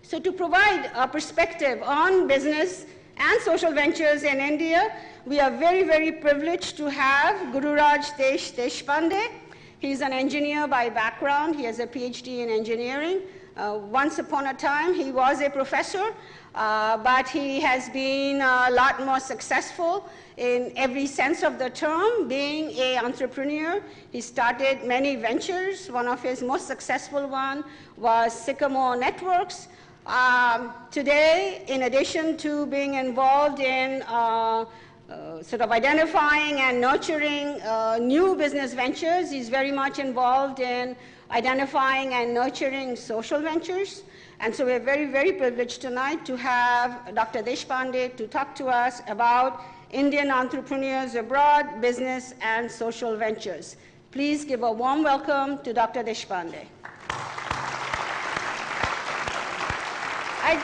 So to provide a perspective on business and social ventures in India, we are very, very privileged to have Gururaj Desh Deshpande. He's an engineer by background. He has a PhD in engineering. Once upon a time, he was a professor, but he has been a lot more successful in every sense of the term, being an entrepreneur. He started many ventures. One of his most successful one was Sycamore Networks. Today, in addition to being involved in sort of identifying and nurturing new business ventures, he's very much involved in identifying and nurturing social ventures. And so we're very, very privileged tonight to have Dr. Deshpande to talk to us about Indian entrepreneurs abroad, business and social ventures. Please give a warm welcome to Dr. Deshpande. I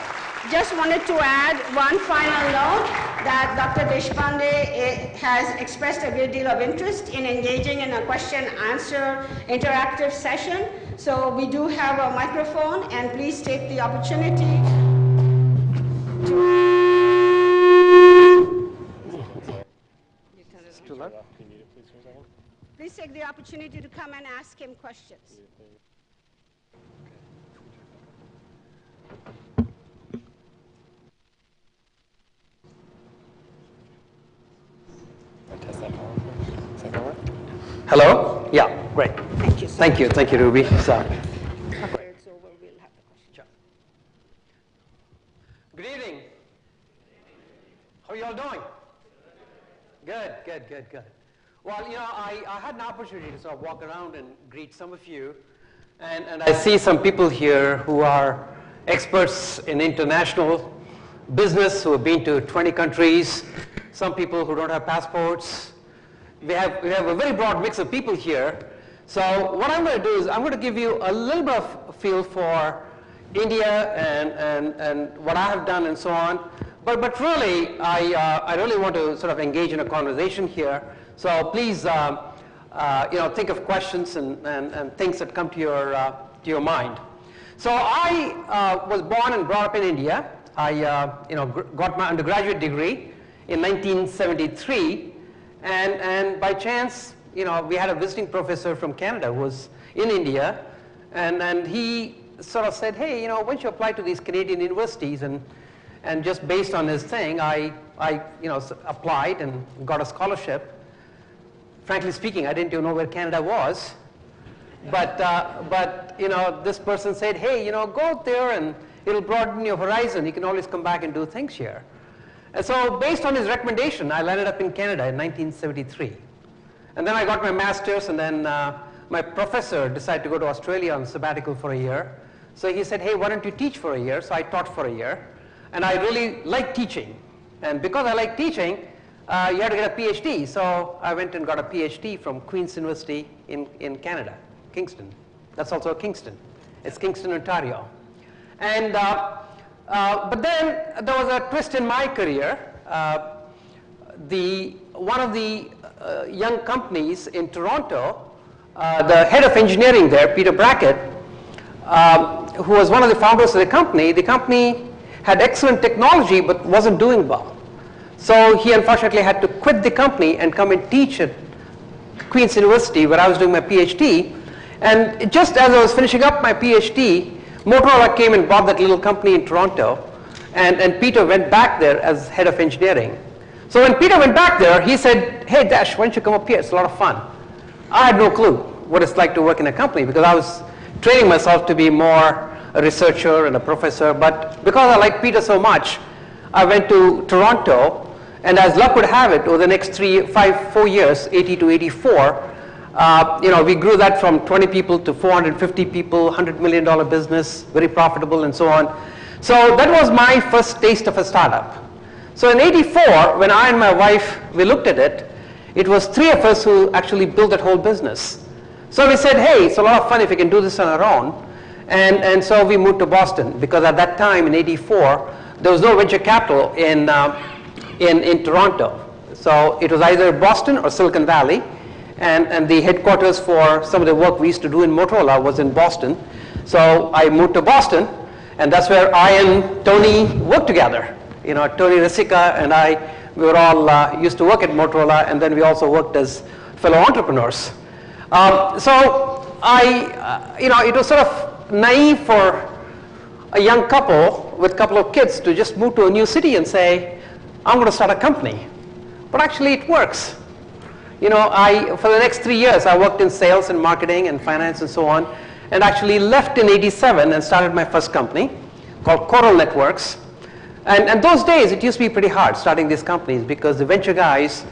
just wanted to add one final note that Dr. Deshpande has expressed a great deal of interest in engaging in a question-answer interactive session. So we do have a microphone, and please take the opportunity to... Please take the opportunity to come and ask him questions. Hello? Yeah, great. Thank you. Thank you, Ruby. So, It's over, we'll have the question. sure. Good evening. How are you all doing? Good. Well, you know, I had an opportunity to sort of walk around and greet some of you, and I see some people here who are experts in international business, who have been to 20 countries, some people who don't have passports. We have a very broad mix of people here. So what I'm going to do is I'm going to give you a little bit of a feel for India and what I have done and so on. But really, I really want to sort of engage in a conversation here. So please, think of questions and things that come to your mind. So I was born and brought up in India. I got my undergraduate degree in 1973. And by chance, we had a visiting professor from Canada who was in India, and he sort of said, hey, why don't you apply to these Canadian universities? And just based on his thing, I applied and got a scholarship. Frankly speaking, I didn't even know where Canada was. But this person said, hey, go out there and it'll broaden your horizon. You can always come back and do things here. And so based on his recommendation, I landed up in Canada in 1973. And then I got my master's, and then my professor decided to go to Australia on sabbatical for a year. So he said, hey, why don't you teach for a year? So I taught for a year. And I really liked teaching. And because I like teaching, you had to get a PhD. So I went and got a PhD from Queen's University in Canada, Kingston. That's also Kingston. It's Kingston, Ontario. And but then there was a twist in my career. One of the young companies in Toronto, the head of engineering there, Peter Brackett, who was one of the founders of the company had excellent technology but wasn't doing well. So he unfortunately had to quit the company and come and teach at Queen's University where I was doing my PhD. And just as I was finishing up my PhD, Motorola came and bought that little company in Toronto, and Peter went back there as head of engineering. So when Peter went back there, he said, hey Dash, why don't you come up here? It's a lot of fun. I had no clue what it's like to work in a company because I was training myself to be more a researcher and a professor, but because I liked Peter so much, I went to Toronto, and as luck would have it, over the next 4 years, 80 to 84, we grew that from 20 people to 450 people, $100 million business, very profitable and so on. So that was my first taste of a startup. So in 84, when I and my wife, we looked at it, it was 3 of us who actually built that whole business. So we said, hey, it's a lot of fun if we can do this on our own. And so we moved to Boston, because at that time in 84, there was no venture capital in Toronto. So it was either Boston or Silicon Valley. And the headquarters for some of the work we used to do in Motorola was in Boston. So I moved to Boston, And that's where I and Tony worked together. Tony Risica and I, we were all used to work at Motorola, and then we also worked as fellow entrepreneurs. So it was sort of naive for a young couple with a couple of kids to just move to a new city and say, I'm going to start a company. But actually it works. For the next 3 years, I worked in sales and marketing and finance and so on, and actually left in '87 and started my first company called Coral Networks. And those days, it used to be pretty hard starting these companies because the venture guys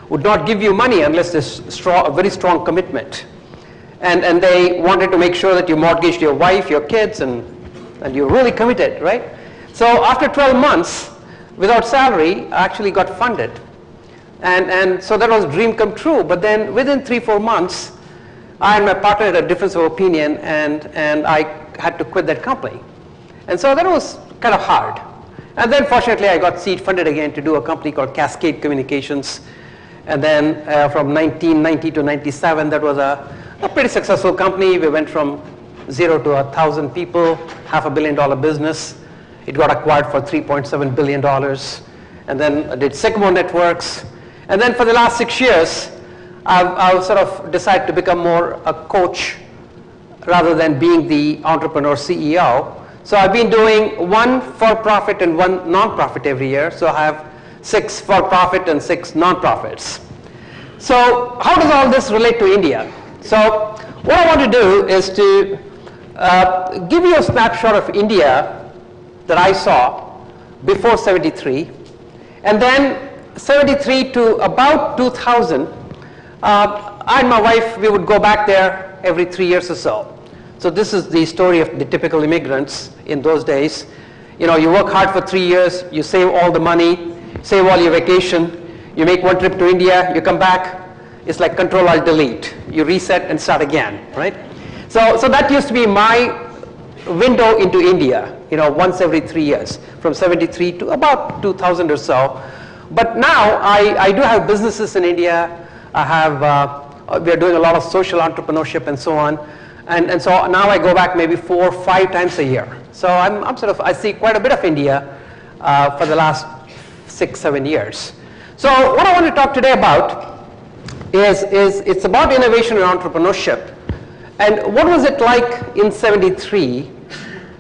would not give you money unless there's a very strong commitment. And they wanted to make sure that you mortgaged your wife, your kids, and you're really committed, right? So after 12 months, without salary, I actually got funded. And so that was a dream come true. But then within 3-4 months, I and my partner had a difference of opinion, and I had to quit that company. And so that was kind of hard. And then fortunately, I got seed funded again to do a company called Cascade Communications. And then from 1990 to 97, that was a pretty successful company. We went from 0 to 1,000 people, $500 million business. It got acquired for $3.7 billion. And then I did Sycamore Networks. And then for the last 6 years, I've sort of decided to become more a coach rather than being the entrepreneur CEO. So I've been doing 1 for-profit and 1 non-profit every year. So I have 6 for-profit and 6 non-profits. So how does all this relate to India? So what I want to do is to give you a snapshot of India that I saw before '73, and then '73 to about 2000, I and my wife, we would go back there every 3 years or so. So this is the story of the typical immigrants in those days. You work hard for 3 years, you save all the money, save all your vacation, you make 1 trip to India, you come back, it's like Control-Alt-Delete. You reset and start again, right? So that used to be my window into India, once every 3 years, from '73 to about 2000 or so. But now I do have businesses in India. We are doing a lot of social entrepreneurship and so on. And so now I go back maybe 4 or 5 times a year. So I see quite a bit of India for the last 6-7 years. So what I want to talk today about is it's about innovation and entrepreneurship. And what was it like in '73,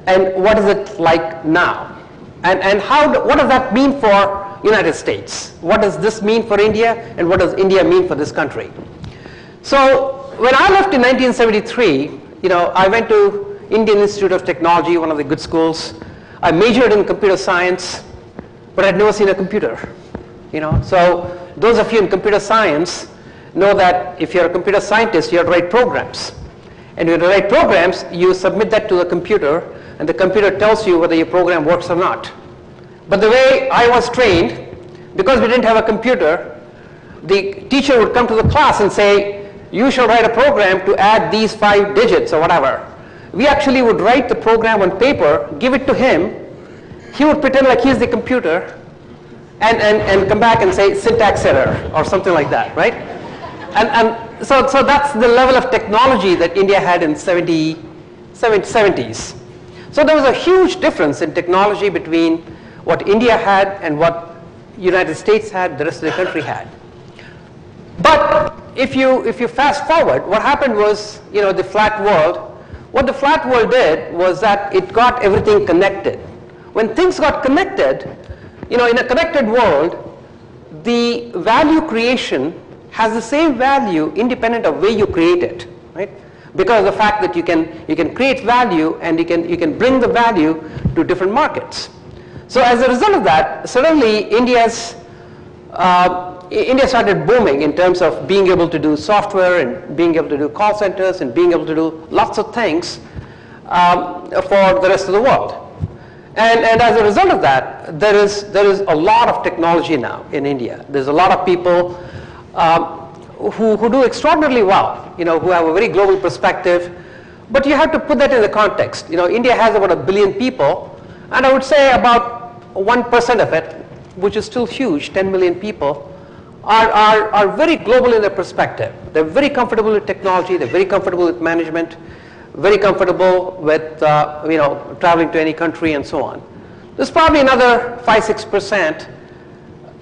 and what is it like now? And what does that mean for United States? What does this mean for India, and what does India mean for this country? So when I left in 1973, I went to Indian Institute of Technology, one of the good schools. I majored in computer science, but I'd never seen a computer. So those of you in computer science know that if you're a computer scientist, you have to write programs. And when you write programs, you submit that to the computer, and the computer tells you whether your program works or not. But the way I was trained, because we didn't have a computer, the teacher would come to the class and say, you shall write a program to add these 5 digits or whatever. We actually would write the program on paper, give it to him. He would pretend like he's the computer and come back and say syntax error or something like that, right? And so that's the level of technology that India had in 70s. So there was a huge difference in technology between what India had and what United States had, the rest of the country had. But if you fast forward, what happened was, the flat world. What the flat world did was that it got everything connected. When things got connected, in a connected world, the value creation has the same value independent of where you create it, right? Because of the fact that you can create value, and you can bring the value to different markets. So as a result of that, suddenly India started booming in terms of being able to do software and being able to do call centers and being able to do lots of things for the rest of the world. And as a result of that, there is a lot of technology now in India. There's a lot of people who do extraordinarily well, who have a very global perspective. But you have to put that in the context. India has about 1 billion people, and I would say about 1% of it, which is still huge, 10 million people, are very global in their perspective. They're very comfortable with technology. They're very comfortable with management. very comfortable with traveling to any country and so on. There's probably another 5-6%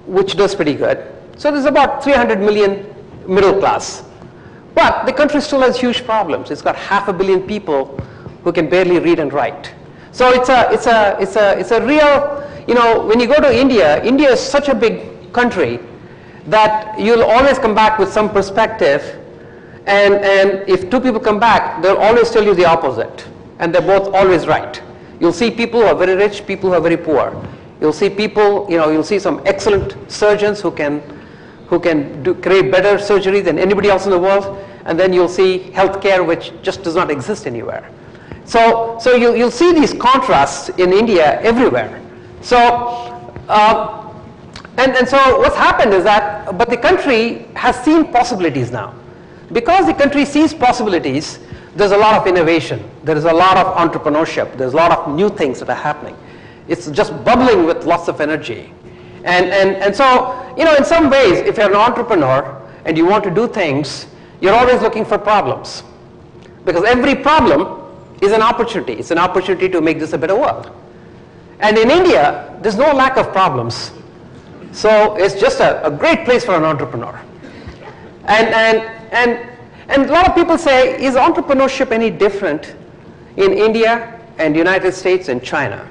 which does pretty good. So there's about 300 million middle class. But the country still has huge problems. It's got 500 million people who can barely read and write. So it's a real, when you go to India, India is such a big country that you'll always come back with some perspective, and if two people come back, they'll always tell you the opposite, and they're both always right. You'll see people who are very rich, people who are very poor. You'll see people, you'll see some excellent surgeons who can create better surgery than anybody else in the world, and then you'll see healthcare which just does not exist anywhere. So you'll see these contrasts in India everywhere. So and so what's happened is that, but the country has seen possibilities now. Because the country sees possibilities, there's a lot of innovation. There is a lot of entrepreneurship. There's a lot of new things that are happening. It's just bubbling with lots of energy. And so, in some ways, if you're an entrepreneur and you want to do things, you're always looking for problems. Because every problem is an opportunity. It's an opportunity to make this a better world. And in India, there's no lack of problems. So it's just a great place for an entrepreneur. And a lot of people say, is entrepreneurship any different in India and United States and China?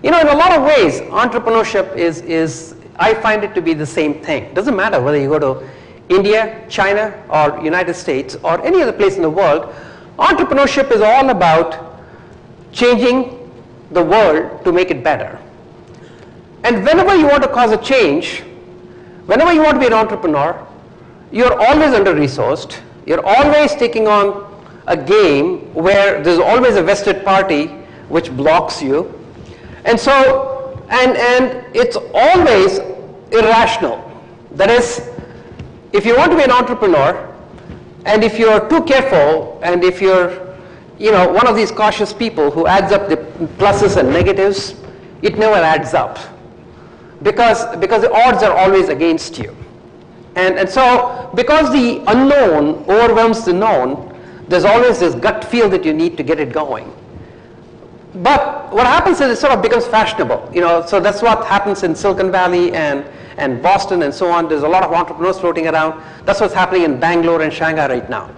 In a lot of ways, entrepreneurship is I find it to be the same thing. It doesn't matter whether you go to India, China, or United States, or any other place in the world. Entrepreneurship is all about changing the world to make it better. And whenever you want to cause a change, whenever you want to be an entrepreneur, you're always under-resourced. You're always taking on a game where there's always a vested party which blocks you. And so, and it's always irrational. That is, if you want to be an entrepreneur, and if you're too careful, and if you're one of these cautious people who adds up the pluses and negatives, it never adds up. Because the odds are always against you. And so, because the unknown overwhelms the known, there's always this gut feel that you need to get it going. But what happens is it sort of becomes fashionable. So that's what happens in Silicon Valley and Boston and so on. There's a lot of entrepreneurs floating around. That's what's happening in Bangalore and Shanghai right now.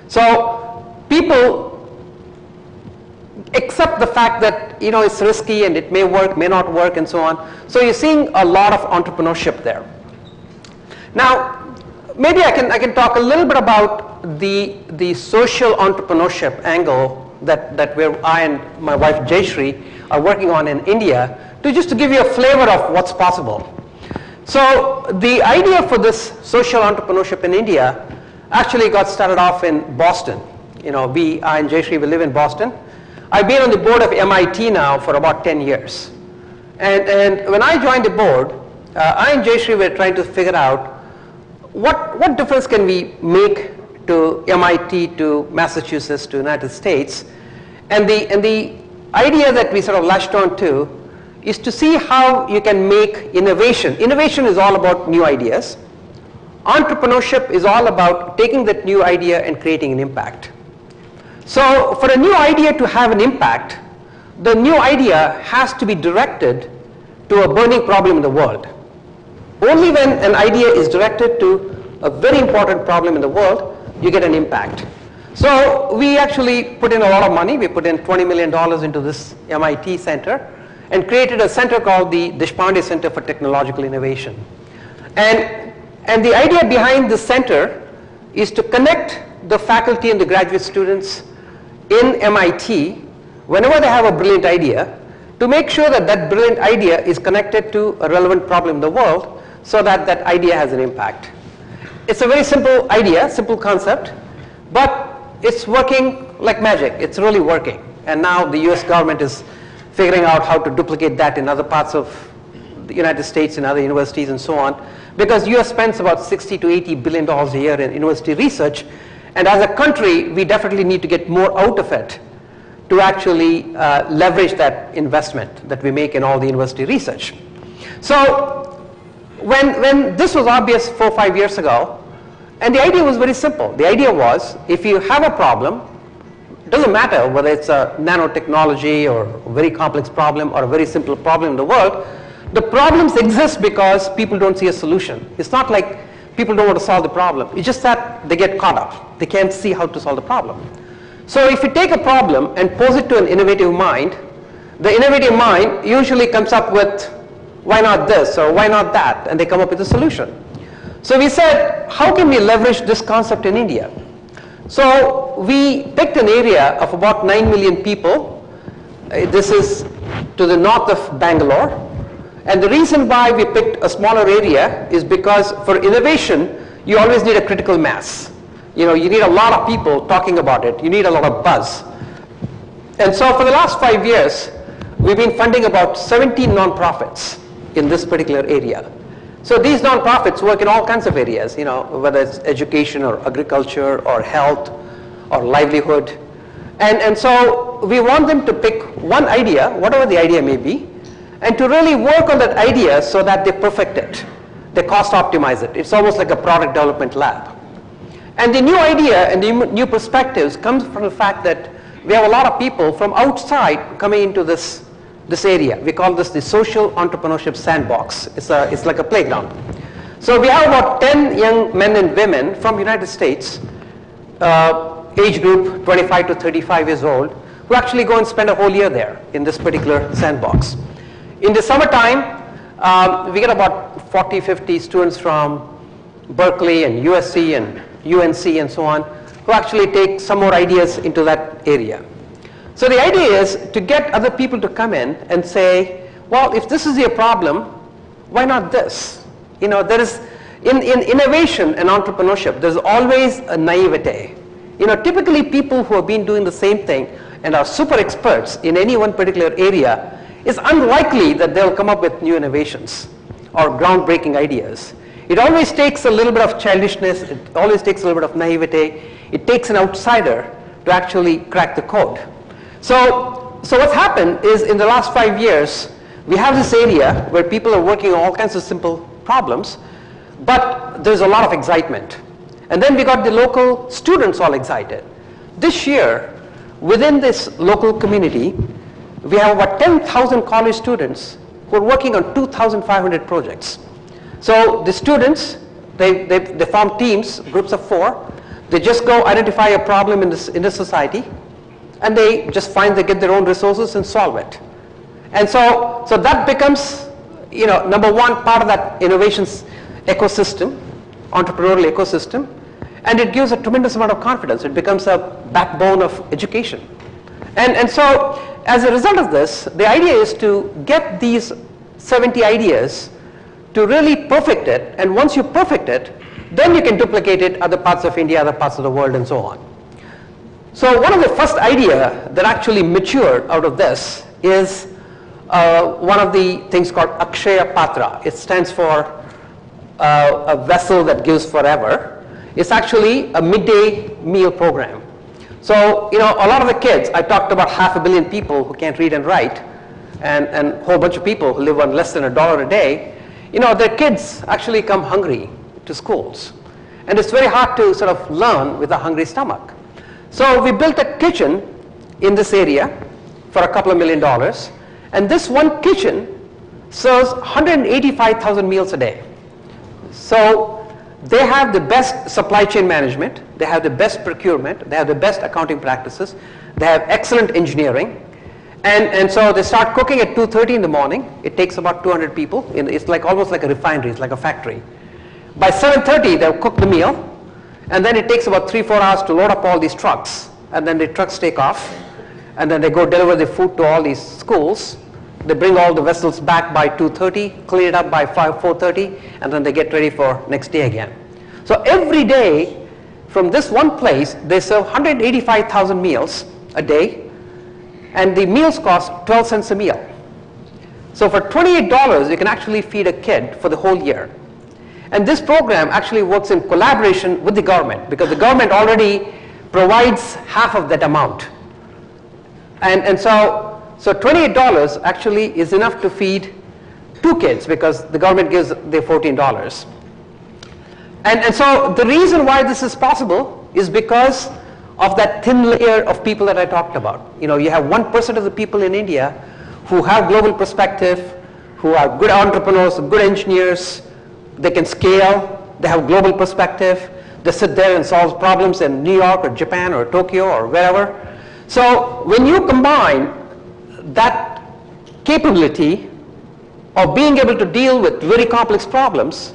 So people accept the fact that it's risky and it may work, may not work, and so on. So you're seeing a lot of entrepreneurship there. Now, maybe I can talk a little bit about the social entrepreneurship angle that where I and my wife Jayshree are working on in India, just to give you a flavor of what's possible. So the idea for this social entrepreneurship in India actually got started off in Boston. I and Jayshree, we live in Boston. I've been on the board of MIT now for about 10 years. And when I joined the board, I and Jayshree were trying to figure out what difference can we make to MIT, to Massachusetts, to United States. And the idea that we sort of latched on to is to see how you can make innovation. Innovation is all about new ideas. Entrepreneurship is all about taking that new idea and creating an impact. So for a new idea to have an impact, the new idea has to be directed to a burning problem in the world. Only when an idea is directed to a very important problem in the world, you get an impact. So we actually put in a lot of money. We put in $20 million into this MIT center and created a center called the Deshpande Center for Technological Innovation. And the idea behind this center is to connect the faculty and the graduate students in MIT whenever they have a brilliant idea, to make sure that that brilliant idea is connected to a relevant problem in the world so that that idea has an impact. It's a very simple idea, simple concept, but it's working like magic. It's really working. And now the US government is figuring out how to duplicate that in other parts of the United States and other universities and so on, because US spends about $60 to $80 billion a year in university research, and as a country, we definitely need to get more out of it to actually leverage that investment that we make in all the university research. So when this was obvious 4 or 5 years ago, and the idea was very simple. The idea was, if you have a problem, It doesn't matter whether it's a nanotechnology or a very complex problem or a very simple problem in the world. The problems exist because people don't see a solution. It's not like people don't want to solve the problem. It's just that they get caught up. They can't see how to solve the problem. So if you take a problem and pose it to an innovative mind, the innovative mind usually comes up with, why not this or why not that? And they come up with a solution. So we said, how can we leverage this concept in India? So we picked an area of about 9 million people. This is to the north of Bangalore. And the reason why we picked a smaller area is because for innovation, you always need a critical mass. You need a lot of people talking about it. You need a lot of buzz. And so for the last 5 years, we've been funding about 17 nonprofits in this particular area. So these nonprofits work in all kinds of areas, whether it's education or agriculture or health or livelihood. And so we want them to pick one idea, whatever the idea may be, and to really work on that idea so that they perfect it. They cost optimize it. It's almost like a product development lab. And the new idea and the new perspectives comes from the fact that we have a lot of people from outside coming into this area. We call this the social entrepreneurship sandbox. It's like a playground. So we have about 10 young men and women from the United States, age group 25 to 35 years old, who actually go and spend a whole year there in this particular sandbox. In the summertime, we get about 40, 50 students from Berkeley and USC and UNC and so on, who actually take some more ideas into that area. So the idea is to get other people to come in and say, well, if this is your problem, why not this? There is, in innovation and entrepreneurship, there's always a naivete. Typically people who have been doing the same thing and are super experts in any one particular area, it's unlikely that they'll come up with new innovations or groundbreaking ideas. It always takes a little bit of childishness. It always takes a little bit of naivete. It takes an outsider to actually crack the code. So what's happened is in the last 5 years, we have this area where people are working on all kinds of simple problems, but there's a lot of excitement. And then we got the local students all excited. This year, within this local community, we have about 10,000 college students who are working on 2,500 projects. So the students, they form teams, groups of 4. They just go identify a problem in the society, and they just get their own resources and solve it. And so that becomes, number one, part of that innovations ecosystem, entrepreneurial ecosystem, and it gives a tremendous amount of confidence. It becomes a backbone of education. And so as a result of this, the idea is to get these 70 ideas to really perfect it, and once you perfect it, then you can duplicate it other parts of India, other parts of the world, and so on. So one of the first idea that actually matured out of this is one of the things called Akshaya Patra. It stands for a vessel that gives forever. It's actually a midday meal program. So a lot of the kids, I talked about 500 million people who can't read and write, and a whole bunch of people who live on less than $1 a day. Their kids actually come hungry to schools. And it's very hard to sort of learn with a hungry stomach. So we built a kitchen in this area for a couple of $1 million. And this one kitchen serves 185,000 meals a day. So they have the best supply chain management. They have the best procurement. They have the best accounting practices. They have excellent engineering. And so they start cooking at 2:30 in the morning. It takes about 200 people. It's almost like a refinery. It's like a factory. By 7:30, they'll cook the meal. And then it takes about 3-4 hours to load up all these trucks. And then the trucks take off. And then they go deliver the food to all these schools. They bring all the vessels back by 2:30, clean it up by 4:30, and then they get ready for next day again. So every day, from this one place, they serve 185,000 meals a day. And the meals cost 12 cents a meal. So for $28, you can actually feed a kid for the whole year. And this program actually works in collaboration with the government, because the government already provides half of that amount. And so $28 actually is enough to feed 2 kids, because the government gives the $14. And so the reason why this is possible is because of that thin layer of people that I talked about. You know, you have 1% of the people in India who have global perspective, who are good entrepreneurs, good engineers, they can scale, they have global perspective, they sit there and solve problems in New York or Japan or Tokyo or wherever. So when you combine that capability of being able to deal with very complex problems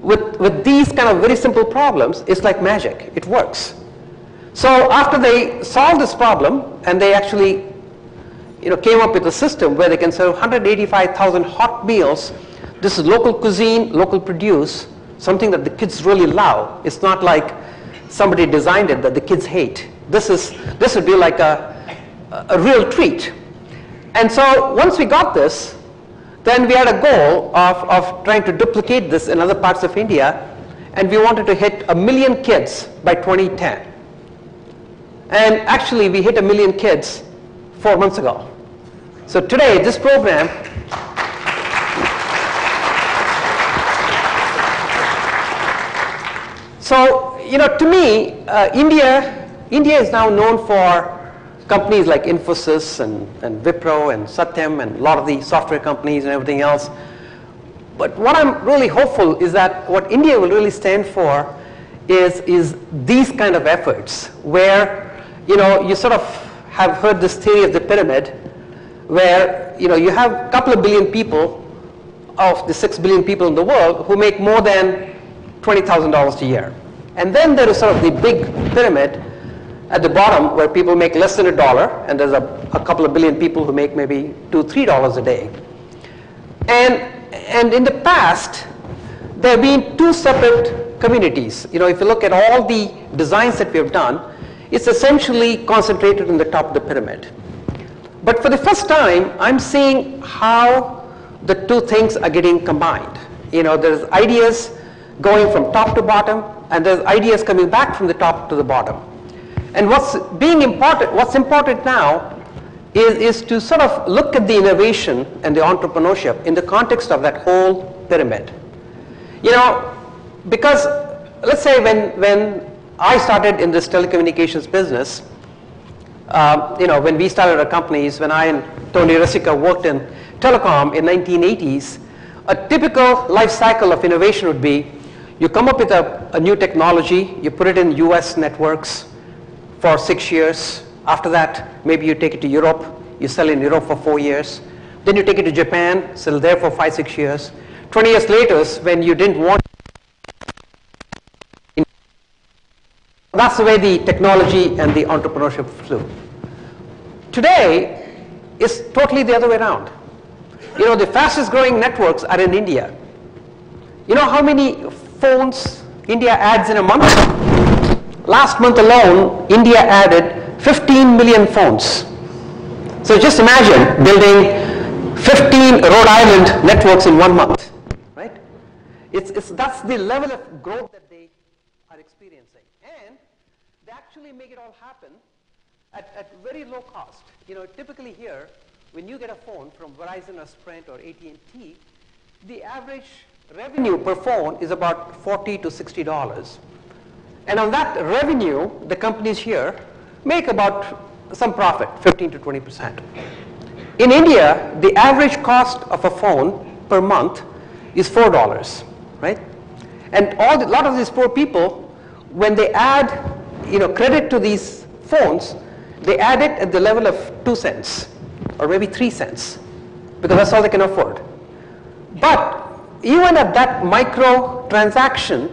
with these kind of very simple problems, it's like magic. It works. So after they solved this problem and they actually came up with a system where they can serve 185,000 hot meals. This is local cuisine, local produce, something that the kids really love. It's not like somebody designed it that the kids hate. This would be like a real treat. And so once we got this, then we had a goal of trying to duplicate this in other parts of India, and we wanted to hit 1 million kids by 2010. And actually we hit 1 million kids 4 months ago. So today, this program so, to me, India is now known for companies like Infosys and Wipro and Satyam and a lot of the software companies and everything else. But what I'm really hopeful is that what India will really stand for is these kind of efforts where, you sort of have heard this theory of the pyramid, where you have a couple of billion people of the 6 billion people in the world who make more than $20,000 a year. And then there is sort of the big pyramid at the bottom where people make less than $1, and there's a couple of billion people who make maybe $2, $3 a day. And in the past, there have been two separate communities. If you look at all the designs that we have done, it's essentially concentrated in the top of the pyramid. But for the first time, I'm seeing how the two things are getting combined. There's ideas going from top to bottom, and there's ideas coming back from the top to the bottom. And what's important now is to sort of look at the innovation and the entrepreneurship in the context of that whole pyramid. Because let's say when I started in this telecommunications business, when we started our companies, when I and Tony Risica worked in telecom in 1980s, a typical life cycle of innovation would be you come up with a new technology, you put it in US networks for 6 years. After that, maybe you take it to Europe, you sell in Europe for 4 years. Then you take it to Japan, sell there for 5, 6 years. 20 years later, when you didn't want that's the way the technology and the entrepreneurship flew. Today, it's totally the other way around. The fastest growing networks are in India. You know how many phones India adds in a month? Last month alone, India added 15 million phones. So just imagine building 15 Rhode Island networks in 1 month, right? That's the level of growth that they are experiencing. And they actually make it all happen at very low cost. Typically here, when you get a phone from Verizon or Sprint or AT&T, the average revenue per phone is about $40 to $60. And on that revenue, the companies here make about some profit, 15 to 20%. In India, the average cost of a phone per month is $4, right? And a lot of these poor people, when they add credit to these phones, they add it at the level of 2 cents or maybe 3 cents because that's all they can afford. But even at that micro transaction,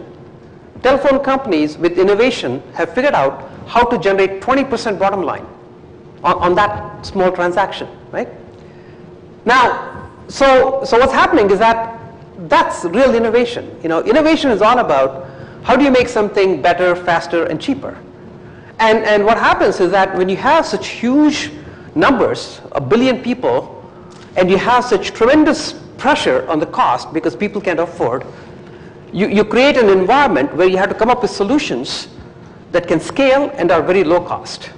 telephone companies with innovation have figured out how to generate 20% bottom line on that small transaction, right? Now, so what's happening is that's real innovation. Innovation is all about how do you make something better, faster, and cheaper. And what happens is that when you have such huge numbers, 1 billion people, and you have such tremendous pressure on the cost because people can't afford, you create an environment where you have to come up with solutions that can scale and are very low cost.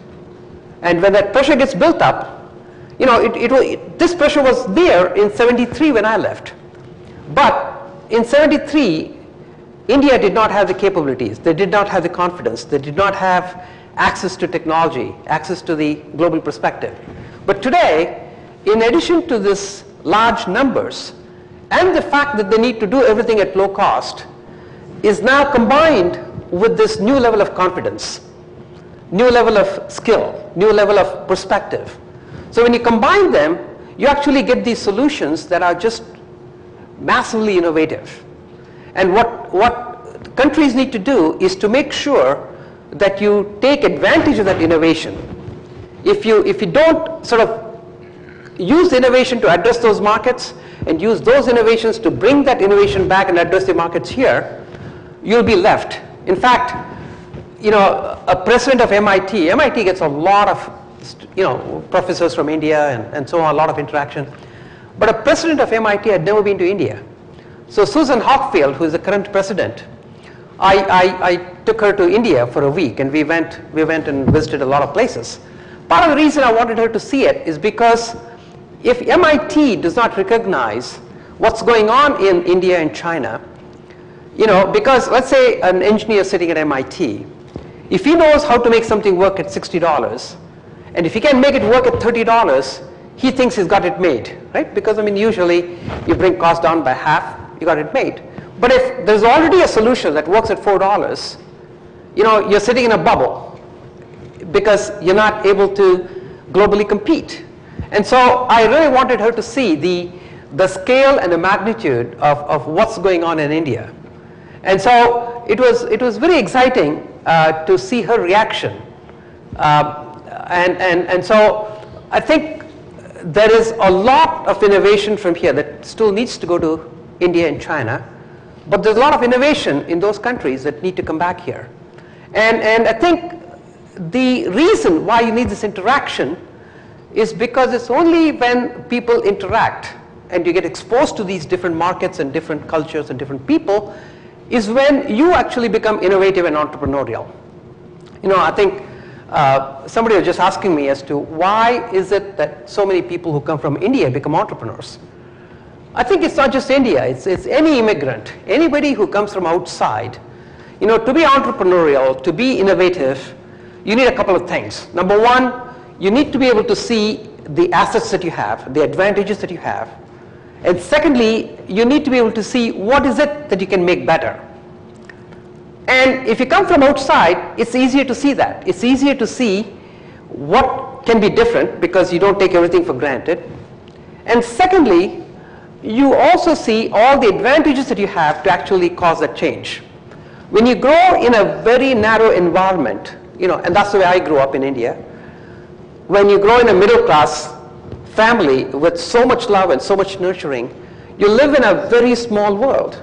And when that pressure gets built up, this pressure was there in 73 when I left. But in 73, India did not have the capabilities. They did not have the confidence. They did not have access to technology, access to the global perspective. But today, in addition to this large numbers and the fact that they need to do everything at low cost, is now combined with this new level of confidence, new level of skill, new level of perspective. So when you combine them, you actually get these solutions that are just massively innovative. And what countries need to do is to make sure that you take advantage of that innovation. If you don't sort of use innovation to address those markets and use those innovations to bring that innovation back and address the markets here, you'll be left. In fact, a president of MIT gets a lot of professors from India and so on, a lot of interaction. But a president of MIT had never been to India. So Susan Hockfield, who is the current president, I took her to India for a week, and we went and visited a lot of places. Part of the reason I wanted her to see it is because if MIT does not recognize what's going on in India and China, because let's say an engineer sitting at MIT, if he knows how to make something work at $60, and if he can make it work at $30, he thinks he's got it made, right? Because usually you bring cost down by half, you got it made. But if there's already a solution that works at $4, you're sitting in a bubble because you're not able to globally compete. And so I really wanted her to see the scale and the magnitude of what's going on in India. And so it was very exciting to see her reaction. And so I think there is a lot of innovation from here that still needs to go to India and China. But there's a lot of innovation in those countries that need to come back here. And I think the reason why you need this interaction is because it's only when people interact and you get exposed to these different markets and different cultures and different people is when you actually become innovative and entrepreneurial. I think somebody was just asking me as to why is it that so many people who come from India become entrepreneurs. I think it's not just India, it's any immigrant, anybody who comes from outside. To be entrepreneurial, to be innovative, you need a couple of things. Number one, you need to be able to see the assets that you have, the advantages that you have. And secondly, you need to be able to see what is it that you can make better. And if you come from outside, it's easier to see that. It's easier to see what can be different because you don't take everything for granted. And secondly, you also see all the advantages that you have to actually cause that change. When you grow in a very narrow environment, and that's the way I grew up in India, when you grow in a middle class family with so much love and so much nurturing, you live in a very small world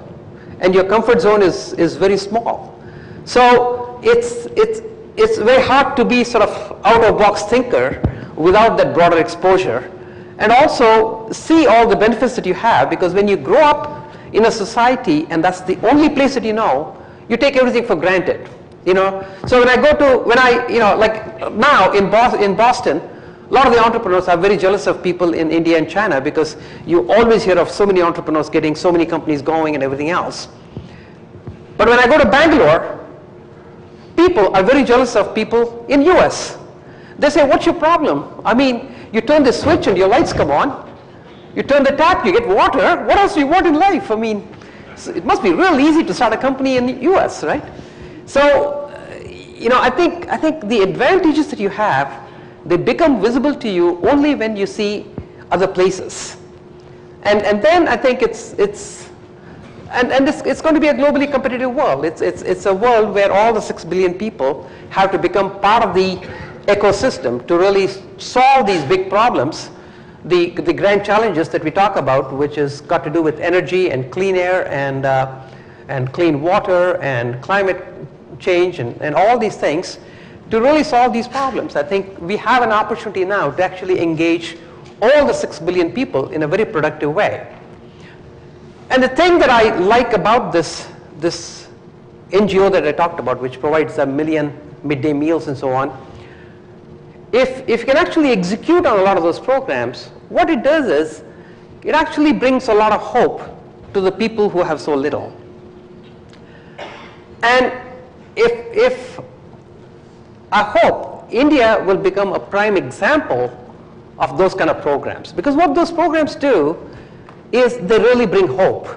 and your comfort zone is very small. So it's very hard to be sort of out of box thinker without that broader exposure, and also see all the benefits that you have, because when you grow up in a society and that's the only place that you take everything for granted. So when I like now in Boston, a lot of the entrepreneurs are very jealous of people in India and China because you always hear of so many entrepreneurs getting so many companies going and everything else. But when I go to Bangalore, people are very jealous of people in US. They say, what's your problem? You turn the switch and your lights come on. You turn the tap, you get water. What else do you want in life? It must be real easy to start a company in the US, right? So, I think the advantages that you have, they become visible to you only when you see other places. And then I think it's going to be a globally competitive world. It's a world where all the 6 billion people have to become part of the ecosystem to really solve these big problems, the grand challenges that we talk about, which has got to do with energy and clean air and clean water and climate change and all these things. To really solve these problems, I think we have an opportunity now to actually engage all the 6 billion people in a very productive way. And the thing that I like about this NGO that I talked about, which provides 1 million midday meals and so on, if you can actually execute on a lot of those programs, what it does is it actually brings a lot of hope to the people who have so little. And if I hope India will become a prime example of those kind of programs. Because what those programs do is they really bring hope.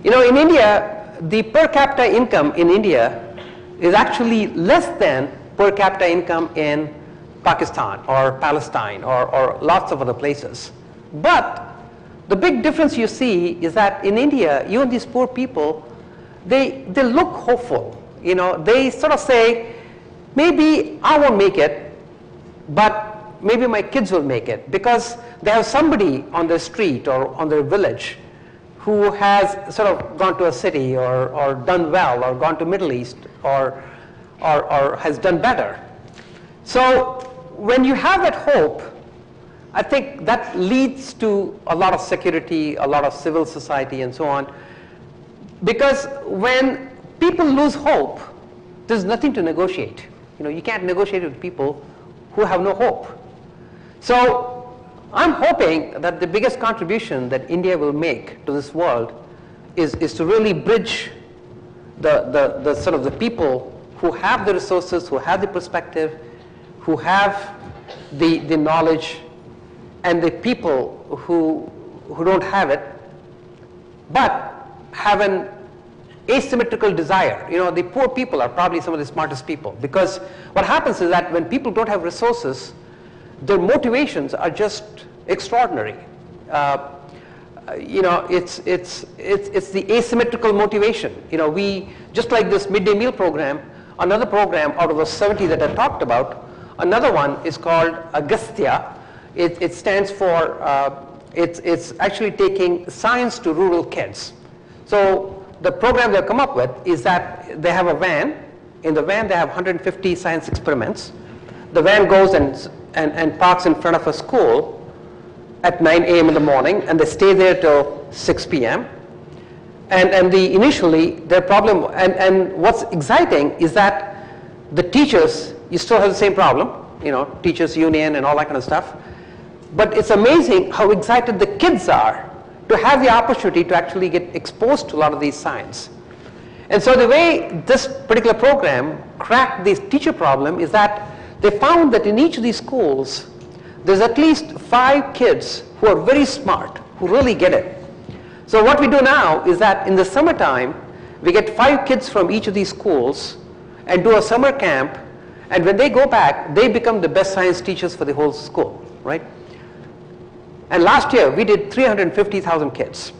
You know, in India, the per capita income in India is actually less than per capita income in Pakistan or Palestine or lots of other places. But the big difference you see is that in India, even these poor people, they look hopeful. You know, they sort of say, maybe I won't make it, but maybe my kids will make it, because they have somebody on the street or on their village who has sort of gone to a city or done well or gone to Middle East or has done better. So when you have that hope, I think that leads to a lot of security, a lot of civil society and so on. Because when people lose hope, there's nothing to negotiate. You know, you can't negotiate with people who have no hope. So I'm hoping that the biggest contribution that India will make to this world is to really bridge the sort of the people who have the resources, who have the perspective, who have the knowledge, and the people who don't have it, but have an asymmetrical desire. You know, the poor people are probably some of the smartest people, because what happens is that when people don't have resources, their motivations are just extraordinary. You know, it's the asymmetrical motivation. You know, we, just like this midday meal program, another program out of the 70 that I talked about, another one is called Agastya. It stands for, it's actually taking science to rural kids. So the program they've come up with is that they have a van. In the van, they have 150 science experiments. The van goes and parks in front of a school at 9 a.m. in the morning, and they stay there till 6 p.m. And initially, their problem, and what's exciting is that the teachers, you still have the same problem, you know, teachers union and all that kind of stuff. But it's amazing how excited the kids are to have the opportunity to actually get exposed to a lot of these science. And so the way this particular program cracked this teacher problem is that they found that in each of these schools, there's at least 5 kids who are very smart, who really get it. So what we do now is that in the summertime, we get 5 kids from each of these schools and do a summer camp, and when they go back, they become the best science teachers for the whole school, right? And last year, we did 350,000 kids.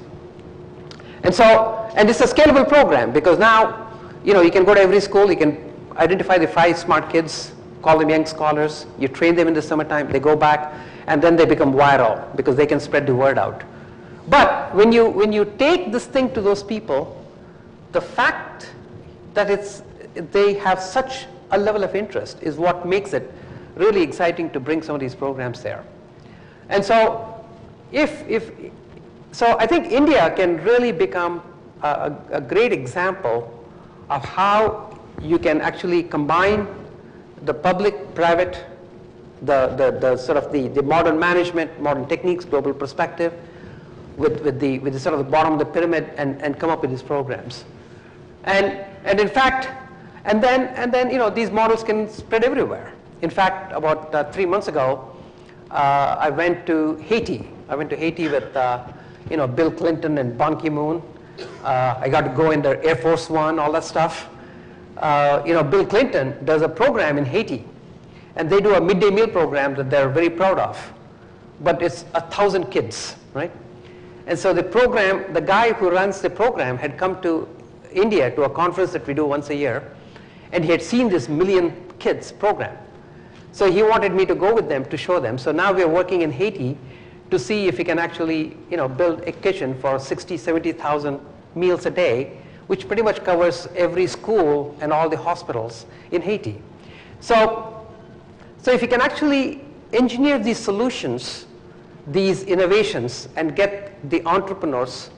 And so, and it's a scalable program, because now, you know, you can go to every school, you can identify the 5 smart kids, call them young scholars, you train them in the summertime, they go back, and then they become viral, because they can spread the word out. But when you take this thing to those people, the fact that they have such a level of interest is what makes it really exciting to bring some of these programs there. And so, so I think India can really become a great example of how you can actually combine the public, private, the sort of the modern management, modern techniques, global perspective, with the sort of the bottom of the pyramid, and come up with these programs. And in fact, and then you know, these models can spread everywhere. In fact, about 3 months ago, I went to Haiti. I went to Haiti with you know, Bill Clinton and Ban Ki-moon. I got to go in their Air Force One, all that stuff. You know, Bill Clinton does a program in Haiti, and they do a midday meal program that they're very proud of. But it's 1,000 kids, right? And so the program, the guy who runs the program had come to India to a conference that we do once a year, and he had seen this million kids program. So he wanted me to go with them to show them. So now we're working in Haiti to see if we can actually, you know, build a kitchen for 60, 70,000 meals a day, which pretty much covers every school and all the hospitals in Haiti. So if you can actually engineer these solutions, these innovations, and get the entrepreneurs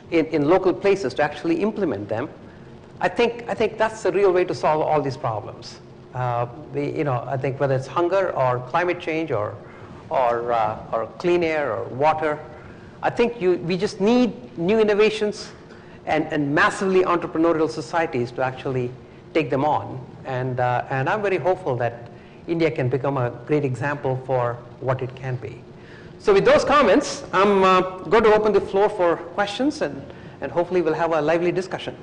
in local places to actually implement them, I think that's the real way to solve all these problems. You know, I think whether it's hunger or climate change or clean air or water, I think we just need new innovations and massively entrepreneurial societies to actually take them on. And I'm very hopeful that India can become a great example for what it can be. So with those comments, I'm going to open the floor for questions, and hopefully we'll have a lively discussion.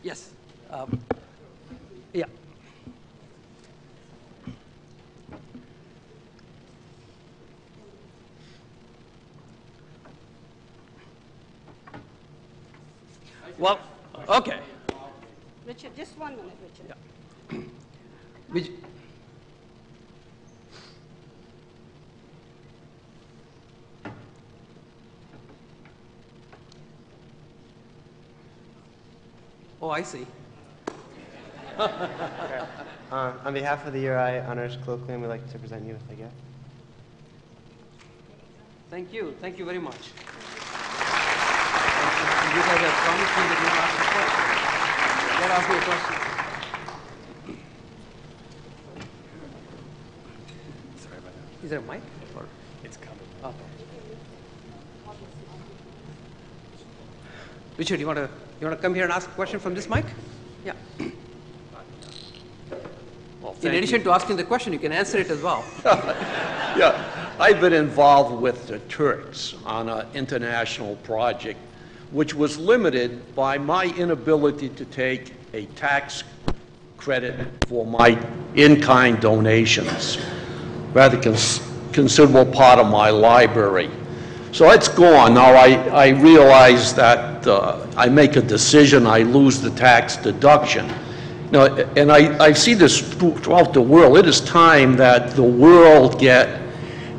Yes. Yeah. Well, okay. Richard, just 1 minute, Richard. Yeah. Which, oh, I see. Okay. On behalf of the URI Honors Colloquium, we'd like to present you with a gift. Thank you. Thank you very much. And you guys have promised me that you'll ask a question. Let ask me a question. Sorry about that. Is there a mic? Or? It's coming. Okay. Richard, you want to come here and ask a question from this mic? Yeah. Well, in addition to asking the question, you can answer it as well. Yeah, I've been involved with the Turks on an international project which was limited by my inability to take a tax credit for my in-kind donations, rather considerable part of my library. So it's gone. Now I realize that I make a decision, I lose the tax deduction. Now, and I see this throughout the world. It is time that the world get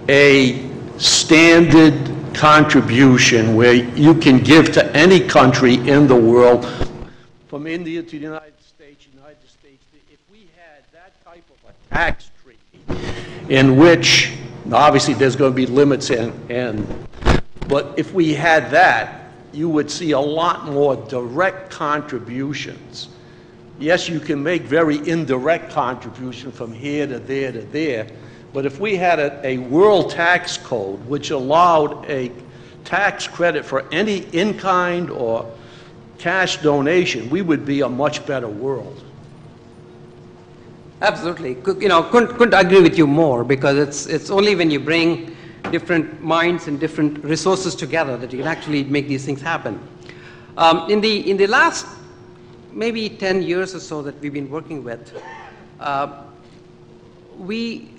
a standard contribution where you can give to any country in the world, from India to the United States. If we had that type of a tax treaty in which, obviously there's going to be limits, but if we had that, you would see a lot more direct contributions. Yes, you can make very indirect contribution from here to there to there, but if we had a world tax code which allowed a tax credit for any in-kind or cash donation, we would be a much better world. Absolutely. Couldn't agree with you more, because it's only when you bring different minds and different resources together that you can actually make these things happen. In the last maybe 10 years or so that we've been working with, we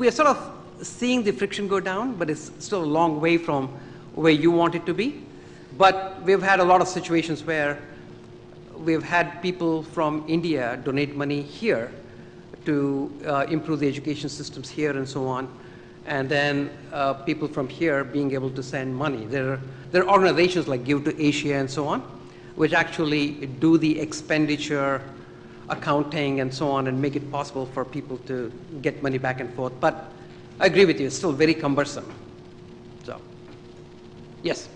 are sort of seeing the friction go down, but it's still a long way from where you want it to be. But we've had a lot of situations where we've had people from India donate money here to improve the education systems here and so on, and then people from here being able to send money. There are organizations like Give to Asia and so on, which actually do the expenditure accounting and so on and make it possible for people to get money back and forth. But I agree with you, it's still very cumbersome. So, yes?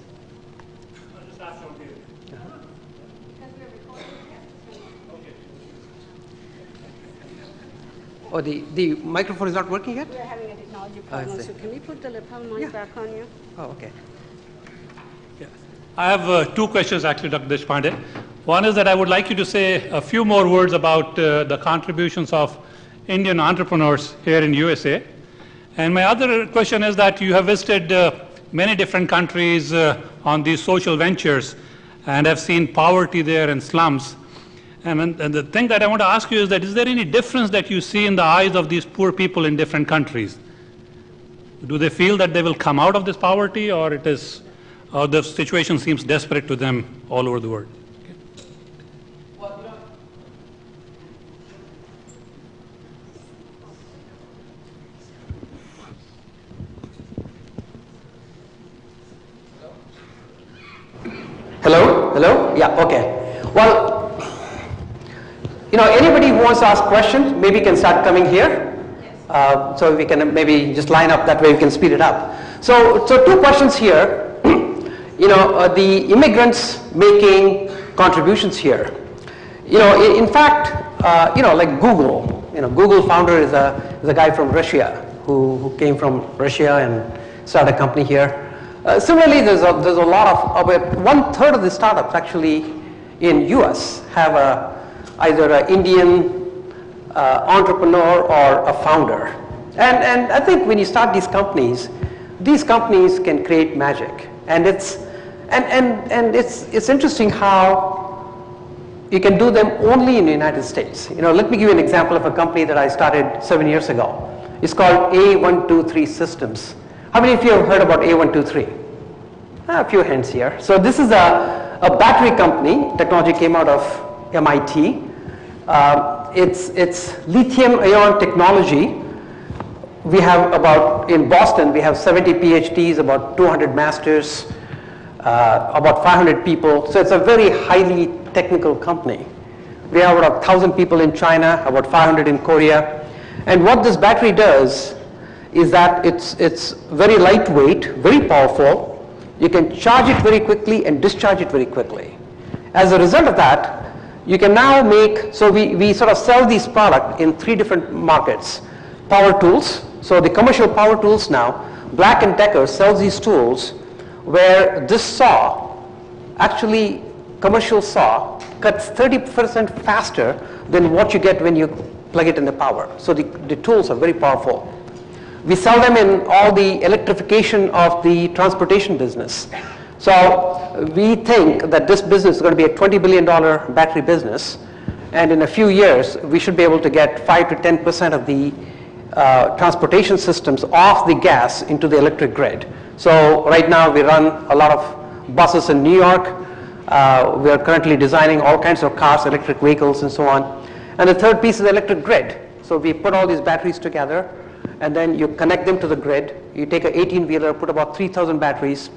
Oh, the microphone is not working yet? We're having a technology problem, so can we put the lapel mic back on you? Oh, okay. Yeah. I have two questions actually, Dr. Deshpande. One is that I would like you to say a few more words about the contributions of Indian entrepreneurs here in USA. And my other question is that you have visited many different countries on these social ventures and have seen poverty there and slums. And the thing that I want to ask you is that, is there any difference that you see in the eyes of these poor people in different countries? Do they feel that they will come out of this poverty, or the situation seems desperate to them all over the world? Hello? Hello? Yeah, okay. Well, anybody who wants to ask questions, maybe can start coming here. Yes. So we can maybe just line up, that way we can speed it up. So two questions here. The immigrants making contributions here. In fact, like Google, Google founder is a guy from Russia who came from Russia and started a company here. Similarly, there's a lot of, about 1/3 of the startups actually in US have either an Indian entrepreneur or a founder. And I think when you start these companies can create magic. And it's interesting how you can do them only in the United States. Let me give you an example of a company that I started 7 years ago. It's called A123 Systems. How many of you have heard about A123? A few hands here. So this is a battery company. Technology came out of MIT. It's lithium-ion technology. We have in Boston, we have 70 PhDs, about 200 masters, about 500 people. So it's a very highly technical company. We have about 1,000 people in China, about 500 in Korea. And what this battery does is that it's very lightweight, very powerful. You can charge it very quickly and discharge it very quickly. As a result of that, you can now so we sort of sell these products in 3 different markets. Power tools, so the commercial power tools now, Black & Decker sells these tools where this saw, actually commercial saw, cuts 30% faster than what you get when you plug it in the power. So the tools are very powerful. We sell them in all the electrification of the transportation business. So we think that this business is going to be a $20 billion battery business, and in a few years we should be able to get 5 to 10% of the transportation systems off the gas into the electric grid. So right now we run a lot of buses in New York. We are currently designing all kinds of cars, electric vehicles, and so on. And the third piece is the electric grid. So we put all these batteries together, and then you connect them to the grid. You take an 18-wheeler, put about 3,000 batteries,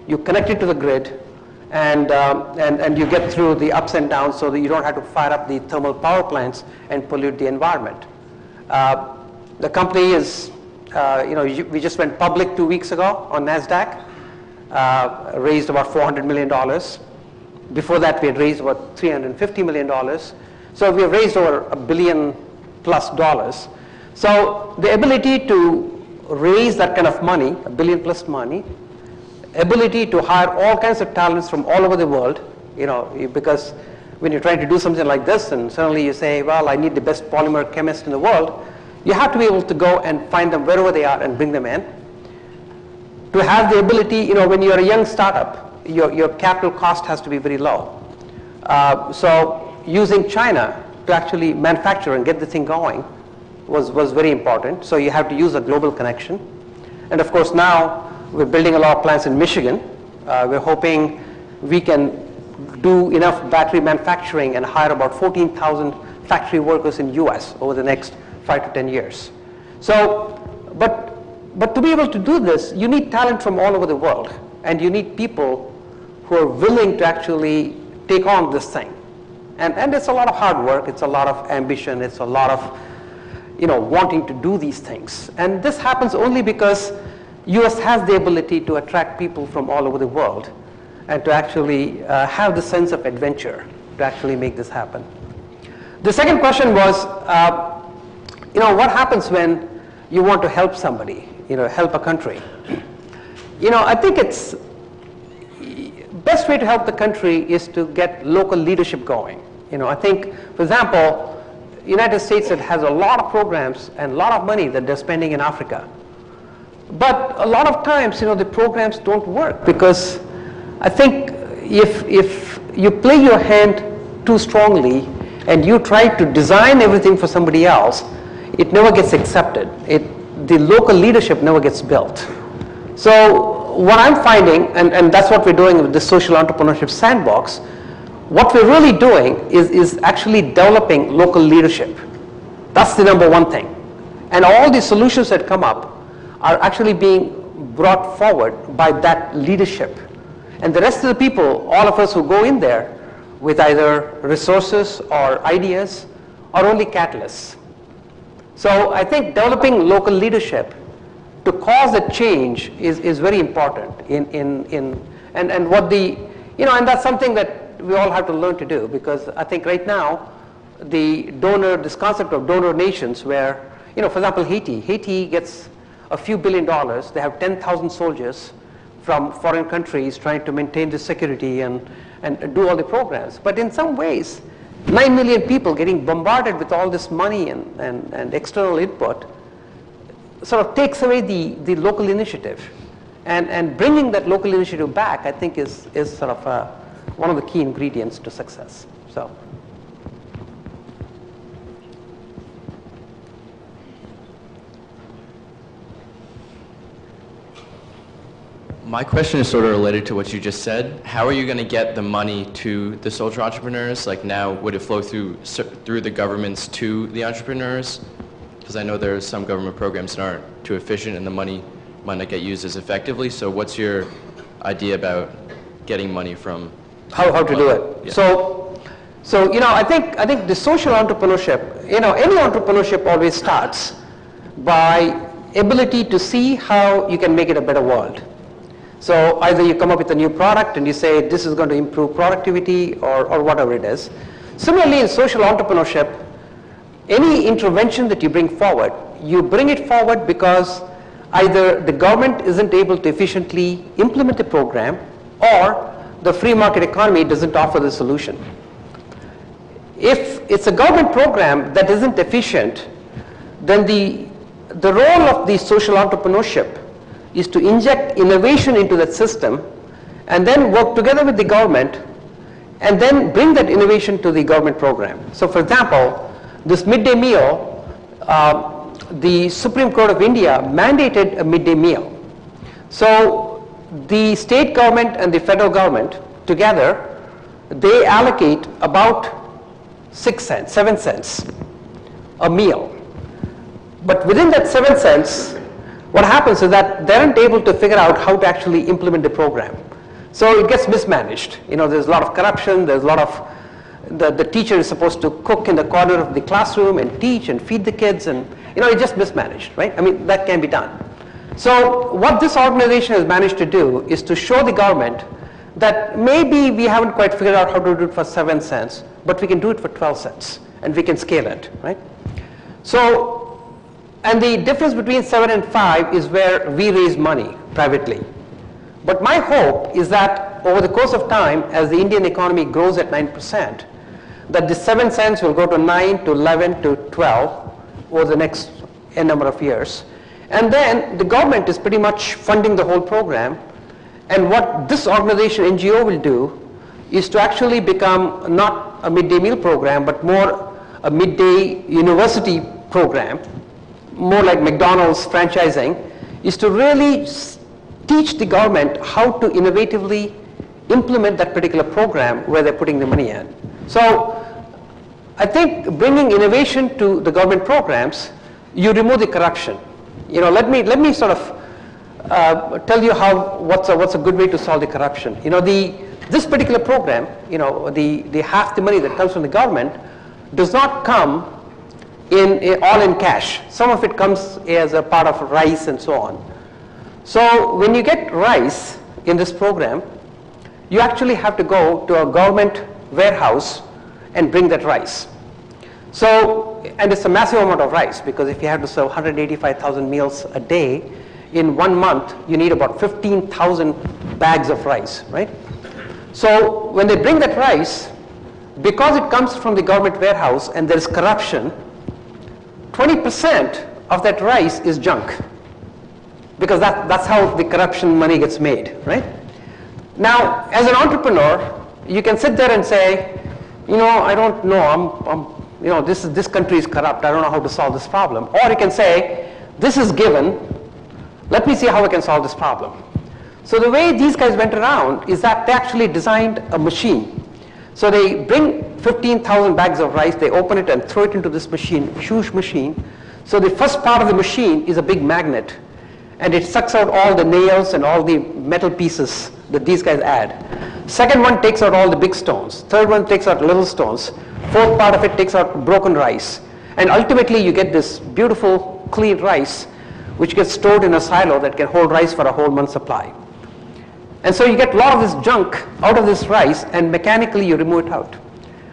you connect it to the grid, and you get through the ups and downs so that you don't have to fire up the thermal power plants and pollute the environment. The company is, we just went public 2 weeks ago on NASDAQ, raised about $400 million. Before that, we had raised about $350 million. So we have raised over $1 billion plus. So the ability to raise that kind of money, $1 billion plus money, ability to hire all kinds of talents from all over the world, because when you're trying to do something like this and suddenly you say, well, I need the best polymer chemist in the world, you have to be able to go and find them wherever they are and bring them in. To have the ability, when you're a young startup, your capital cost has to be very low. So using China to actually manufacture and get the thing going was very important. So you have to use a global connection. And of course now we're building a lot of plants in Michigan. We're hoping we can do enough battery manufacturing and hire about 14,000 factory workers in US over the next 5 to 10 years. So, but to be able to do this, you need talent from all over the world, and you need people who are willing to actually take on this thing. And it's a lot of hard work, it's a lot of ambition, it's a lot of wanting to do these things. And this happens only because US has the ability to attract people from all over the world and to actually have the sense of adventure to actually make this happen. The second question was, what happens when you want to help somebody, help a country? I think it's best way to help the country is to get local leadership going. I think, for example, United States has a lot of programs and a lot of money that they're spending in Africa. But a lot of times, the programs don't work because I think if you play your hand too strongly and you try to design everything for somebody else, it never gets accepted. The local leadership never gets built. So what I'm finding, and that's what we're doing with the Social Entrepreneurship Sandbox, what we're really doing is actually developing local leadership. That's the number one thing. And all the solutions that come up are actually being brought forward by that leadership. And the rest of the people, all of us who go in there with either resources or ideas, are only catalysts. So I think developing local leadership to cause a change is very important and what and that's something that we all have to learn to do, because I think right now, this concept of donor nations where, for example, Haiti gets a few $1 billion. They have 10,000 soldiers from foreign countries trying to maintain the security and do all the programs. But in some ways, 9 million people getting bombarded with all this money and external input sort of takes away the local initiative. And bringing that local initiative back, I think, is sort of one of the key ingredients to success. So. My question is sort of related to what you just said. How are you going to get the money to the social entrepreneurs? Like now, would it flow through the governments to the entrepreneurs? Because I know there are some government programs that aren't too efficient and the money might not get used as effectively. So what's your idea about getting money from? How to do it? Yeah. So I think the social entrepreneurship, any entrepreneurship always starts by ability to see how you can make it a better world. So either you come up with a new product and you say this is going to improve productivity or whatever it is. Similarly, in social entrepreneurship, any intervention that you bring forward, you bring it forward because either the government isn't able to efficiently implement the program or the free market economy doesn't offer the solution. If it's a government program that isn't efficient, then the role of the social entrepreneurship is to inject innovation into that system and then work together with the government and then bring that innovation to the government program. So for example, this midday meal, the Supreme Court of India mandated a midday meal. So the state government and the federal government together, they allocate about 7 cents a meal. But within that 7 cents, what happens is that they aren't able to figure out how to actually implement the program. So it gets mismanaged. There's a lot of corruption, there's a lot of, the teacher is supposed to cook in the corner of the classroom and teach and feed the kids, and it's just mismanaged, right? I mean, that can be done. So what this organization has managed to do is to show the government that maybe we haven't quite figured out how to do it for 7 cents, but we can do it for 12 cents, and we can scale it, right? So, and the difference between 7 and 5 is where we raise money privately. But my hope is that over the course of time, as the Indian economy grows at 9%, that the 7 cents will go to 9 to 11 to 12 over the next n number of years. And then the government is pretty much funding the whole program. And what this organization, NGO, will do is to actually become not a midday meal program, but more a midday university program, more like McDonald's franchising, is to really teach the government how to innovatively implement that particular program where they're putting the money in. So I think bringing innovation to the government programs, you remove the corruption. Let me sort of tell you what's a good way to solve the corruption. This particular program, the half the money that comes from the government does not come all in cash. Some of it comes as a part of rice and so on. So when you get rice in this program, you actually have to go to a government warehouse and bring that rice. So, and it's a massive amount of rice, because if you have to serve 185,000 meals a day, in 1 month, you need about 15,000 bags of rice, right? So when they bring that rice, because it comes from the government warehouse and there is corruption, 20% of that rice is junk, because that's how the corruption money gets made, right? Now, as an entrepreneur, you can sit there and say, I don't know, this country is corrupt, I don't know how to solve this problem. Or you can say, this is given, let me see how I can solve this problem. So the way these guys went around is that they actually designed a machine. So they bring 15,000 bags of rice, they open it and throw it into this machine, huge machine. So the first part of the machine is a big magnet, and it sucks out all the nails and all the metal pieces that these guys add. Second one takes out all the big stones. Third one takes out little stones. Fourth part of it takes out broken rice. And ultimately you get this beautiful clean rice which gets stored in a silo that can hold rice for a whole month's supply. And so you get a lot of this junk out of this rice, and mechanically you remove it out.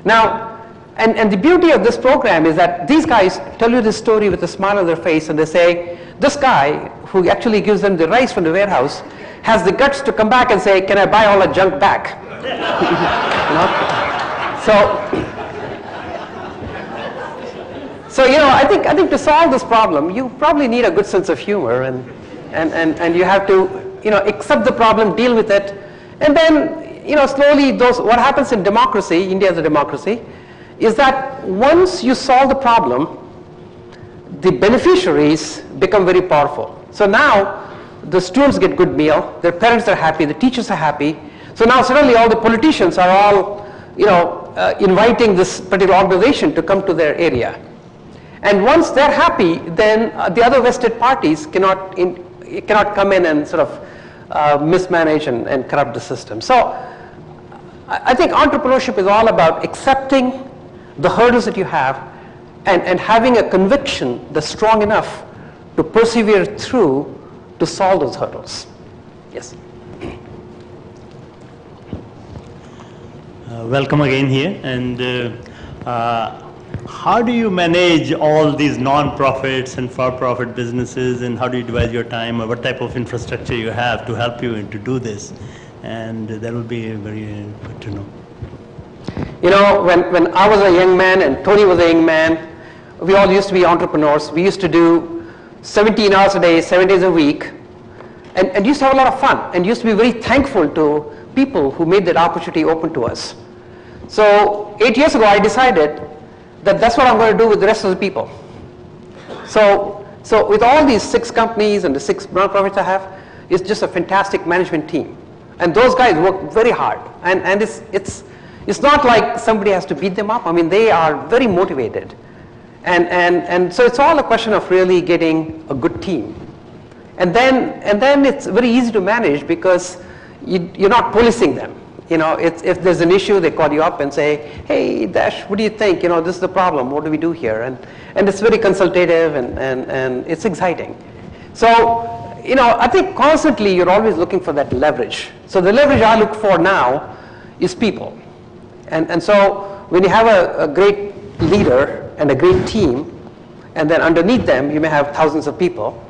Now, and the beauty of this program is that these guys tell you this story with a smile on their face, and they say, this guy who actually gives them the rice from the warehouse has the guts to come back and say, can I buy all the junk back? So I think to solve this problem, you probably need a good sense of humor, and you have to accept the problem, deal with it, and then slowly what happens in democracy, India is a democracy, is that once you solve the problem, the beneficiaries become very powerful. So now the students get good meal, their parents are happy, the teachers are happy. So now suddenly all the politicians are all inviting this particular organization to come to their area. And once they're happy, then the other vested parties cannot come in and sort of mismanage and corrupt the system. So I think entrepreneurship is all about accepting the hurdles that you have and having a conviction that's strong enough to persevere through to solve those hurdles. Yes. Welcome again here. And how do you manage all these non-profits and for-profit businesses, and how do you divide your time, or what type of infrastructure you have to help you to do this? And that would be very good to know. When I was a young man and Tony was a young man, we all used to be entrepreneurs. We used to do 17 hours a day, 7 days a week, and used to have a lot of fun, and used to be very thankful to people who made that opportunity open to us. So 8 years ago, I decided that that's what I'm going to do with the rest of the people. So with all these 6 companies and the 6 nonprofits I have, it's just a fantastic management team. And those guys work very hard. And it's not like somebody has to beat them up. I mean, they are very motivated. And so it's all a question of really getting a good team. And then it's very easy to manage because you're not policing them. If there's an issue, they call you up and say, hey, Dash, what do you think? This is the problem. What do we do here? And it's very consultative, and it's exciting. So, I think constantly you're always looking for that leverage. So the leverage I look for now is people. And so when you have a great leader and a great team, and then underneath them you may have thousands of people,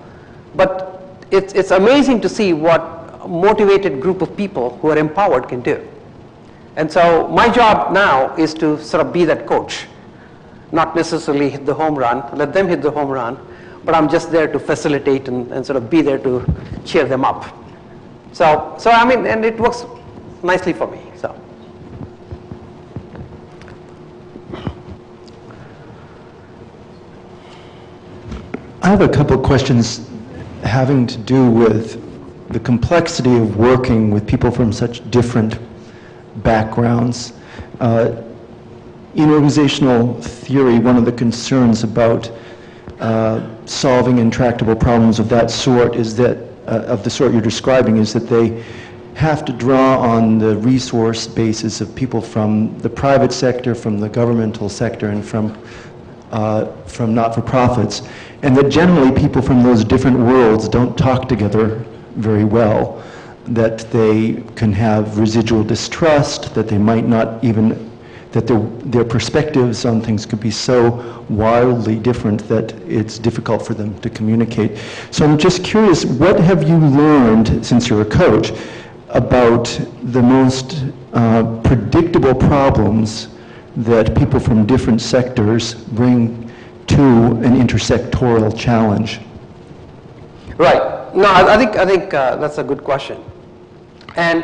but it's amazing to see what a motivated group of people who are empowered can do. And so my job now is to sort of be that coach, not necessarily hit the home run, let them hit the home run, but I'm just there to facilitate and sort of be there to cheer them up. So I mean, and it works nicely for me. So. I have a couple of questions having to do with the complexity of working with people from such different backgrounds. In organizational theory, one of the concerns about solving intractable problems of that sort is that, of the sort you're describing, is that they have to draw on the resource basis of people from the private sector, from the governmental sector, and from not-for-profits, and that generally people from those different worlds don't talk together very well, that they can have residual distrust, that they might not even, that their perspectives on things could be so wildly different that it's difficult for them to communicate. So I'm just curious, what have you learned, since you're a coach, about the most predictable problems that people from different sectors bring to an intersectoral challenge? Right. No, I think that's a good question. And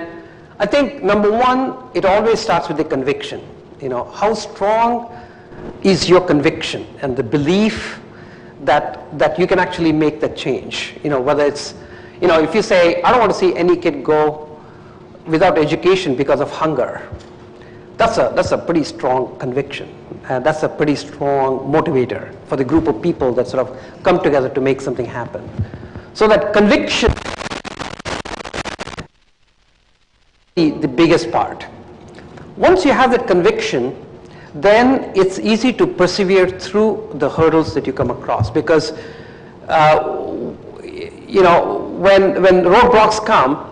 I think number one, it always starts with the conviction. How strong is your conviction and the belief that you can actually make that change? Whether it's, if you say, I don't want to see any kid go without education because of hunger, that's a pretty strong conviction. And that's a pretty strong motivator for the group of people that sort of come together to make something happen. So that conviction is the biggest part. Once you have that conviction, then it's easy to persevere through the hurdles that you come across, because when roadblocks come,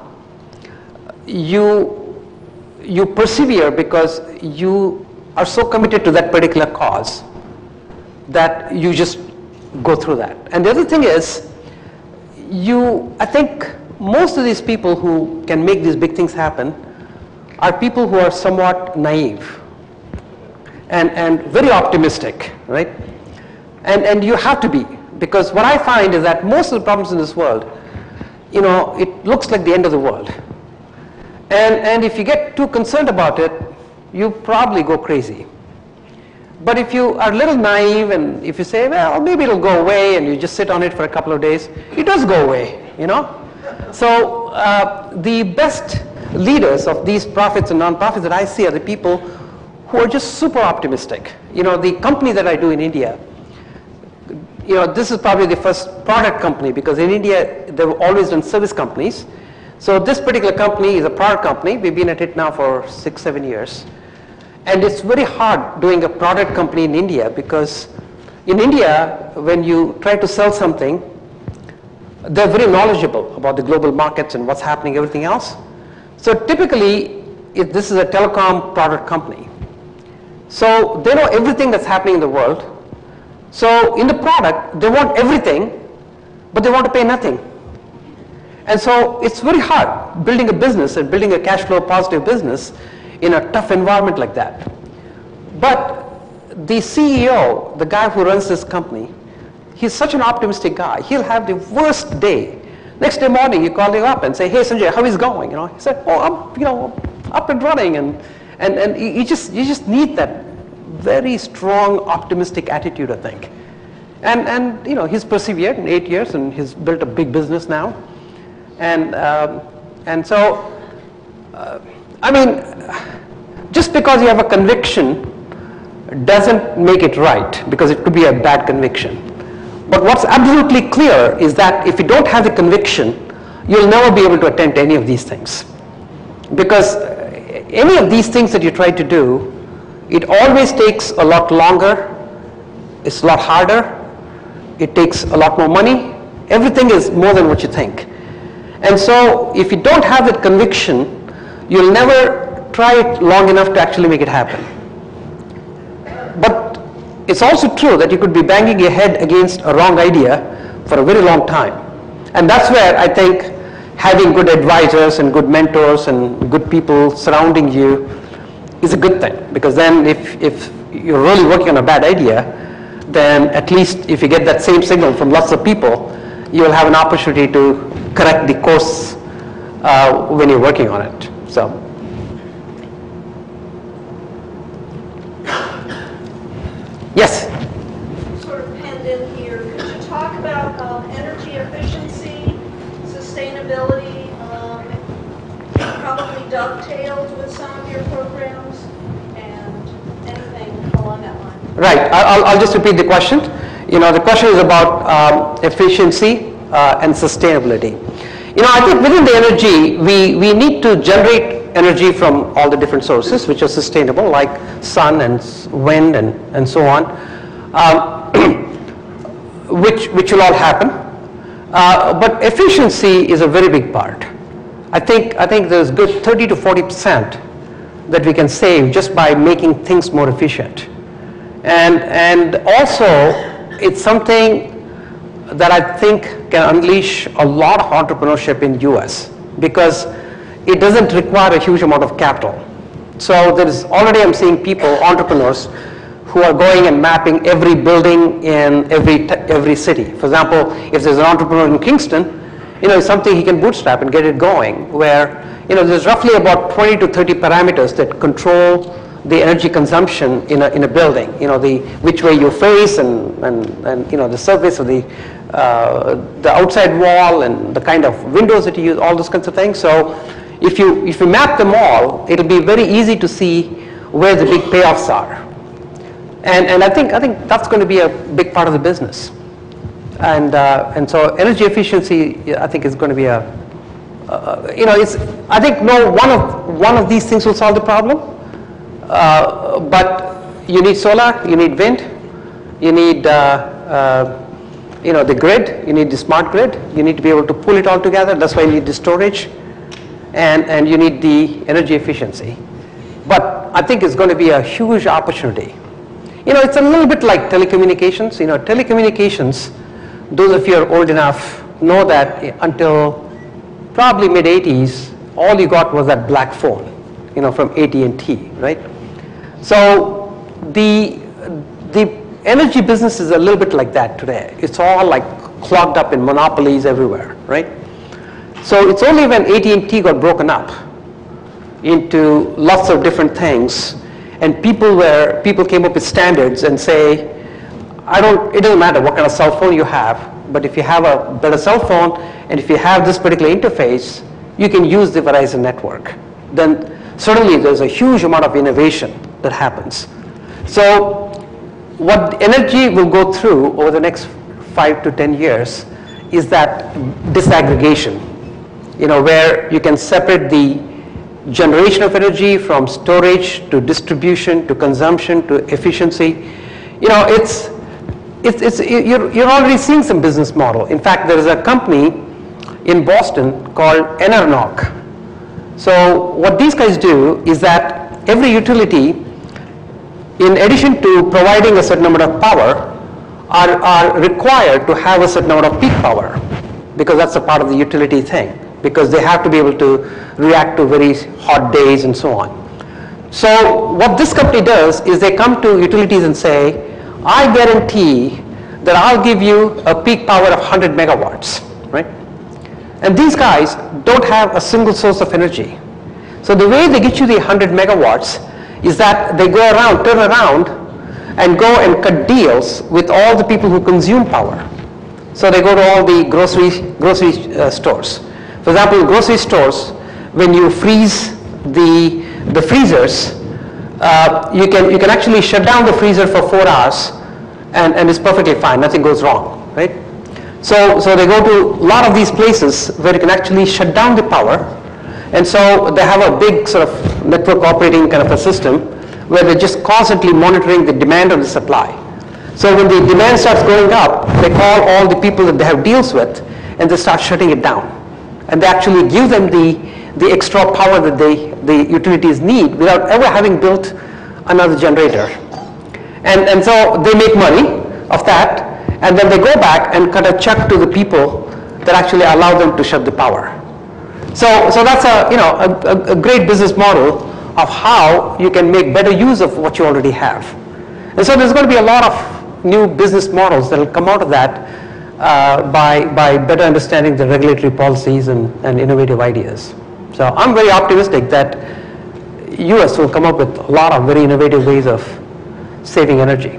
you persevere because you are so committed to that particular cause that you just go through that. And the other thing is, I think most of these people who can make these big things happen are people who are somewhat naive and very optimistic, right? And you have to be, because what I find is that most of the problems in this world, it looks like the end of the world. And if you get too concerned about it, you probably go crazy. But if you are a little naive and if you say, well, maybe it'll go away, and you just sit on it for a couple of days, it does go away, So the best leaders of these profits and non-profits that I see are the people who are just super optimistic. The company that I do in India, this is probably the first product company, because in India, they've always done service companies. So this particular company is a product company. We've been at it now for 6-7 years. And it's very hard doing a product company in India, because in India, when you try to sell something, they're very knowledgeable about the global markets and what's happening, everything else. So typically, this is a telecom product company. So they know everything that's happening in the world. So in the product, they want everything, but they want to pay nothing. And so it's very hard building a business and building a cash flow positive business in a tough environment like that. But the CEO, the guy who runs this company, he's such an optimistic guy. He'll have the worst day. Next day morning, you call him up and say, hey, Sanjay, how is it going? He said, oh, I'm up and running. And you just need that very strong, optimistic attitude, I think. And he's persevered in 8 years, and he's built a big business now. And so, just because you have a conviction doesn't make it right, because it could be a bad conviction. But what's absolutely clear is that if you don't have the conviction, you'll never be able to attempt any of these things. Because any of these things that you try to do, it always takes a lot longer, it's a lot harder, it takes a lot more money, everything is more than what you think. And so if you don't have that conviction, you'll never try it long enough to actually make it happen. But it's also true that you could be banging your head against a wrong idea for a very long time. And that's where I think having good advisors and good mentors and good people surrounding you is a good thing. Because then if you're really working on a bad idea, then at least if you get that same signal from lots of people, you'll have an opportunity to correct the course when you're working on it. So. Yes? Sort of penned in here. Could you talk about energy efficiency, sustainability, probably dovetailed with some of your programs, and anything along that line? Right. I'll just repeat the question. The question is about efficiency and sustainability. I think within the energy, we need to generate energy from all the different sources which are sustainable, like sun and wind and so on, which will all happen. But efficiency is a very big part. I think there's good 30 to 40% that we can save just by making things more efficient. And also, it's something that I think can unleash a lot of entrepreneurship in US, because it doesn't require a huge amount of capital. So there is already, I'm seeing people, entrepreneurs, who are going and mapping every building in every city. For example, if there's an entrepreneur in Kingston, it's something he can bootstrap and get it going, where there's roughly about 20 to 30 parameters that control the energy consumption in a building. Which way you face and the surface of the outside wall and the kind of windows that you use, all those kinds of things. So if you map them all, it'll be very easy to see where the big payoffs are. And I think that's going to be a big part of the business. And so energy efficiency, I think, is going to be I think one of these things will solve the problem. But you need solar, you need wind, you need the grid, you need the smart grid. You need to be able to pull it all together. That's why you need the storage. and you need the energy efficiency. But I think it's going to be a huge opportunity. You know, it's a little bit like telecommunications. You know, telecommunications, those of you who are old enough know that until probably mid-80s, all you got was that black phone, you know, from AT&T, right? So the energy business is a little bit like that today. It's all like clogged up in monopolies everywhere, right? So it's only when AT&T got broken up into lots of different things, and people came up with standards and say, it doesn't matter what kind of cell phone you have, but if you have a better cell phone and if you have this particular interface, you can use the Verizon network. Then suddenly there's a huge amount of innovation that happens. So what energy will go through over the next 5 to 10 years is that disaggregation, you know, where you can separate the generation of energy from storage to distribution to consumption to efficiency. You know, you're already seeing some business model. In fact, there is a company in Boston called Enernoc. So what these guys do is that every utility, in addition to providing a certain amount of power, are required to have a certain amount of peak power, because that's a part of the utility thing, because they have to be able to react to very hot days and so on. So what this company does is they come to utilities and say, I guarantee that I'll give you a peak power of 100 megawatts, right? And these guys don't have a single source of energy. So the way they get you the 100 megawatts is that they go around, turn around, and go and cut deals with all the people who consume power. So they go to all the grocery stores. For example, grocery stores, when you freeze the freezers, you can actually shut down the freezer for 4 hours, and it's perfectly fine. Nothing goes wrong, right? So they go to a lot of these places where you can actually shut down the power, and so they have a big sort of network operating kind of a system where they're just constantly monitoring the demand and the supply. So when the demand starts going up, they call all the people that they have deals with, and they start shutting it down. And they actually give them the extra power that the utilities need without ever having built another generator. And so they make money of that, and then they go back and cut a check to the people that actually allow them to shut the power. So that's a great business model of how you can make better use of what you already have. And so there's going to be a lot of new business models that will come out of that by better understanding the regulatory policies and innovative ideas. So I'm very optimistic that US will come up with a lot of very innovative ways of saving energy.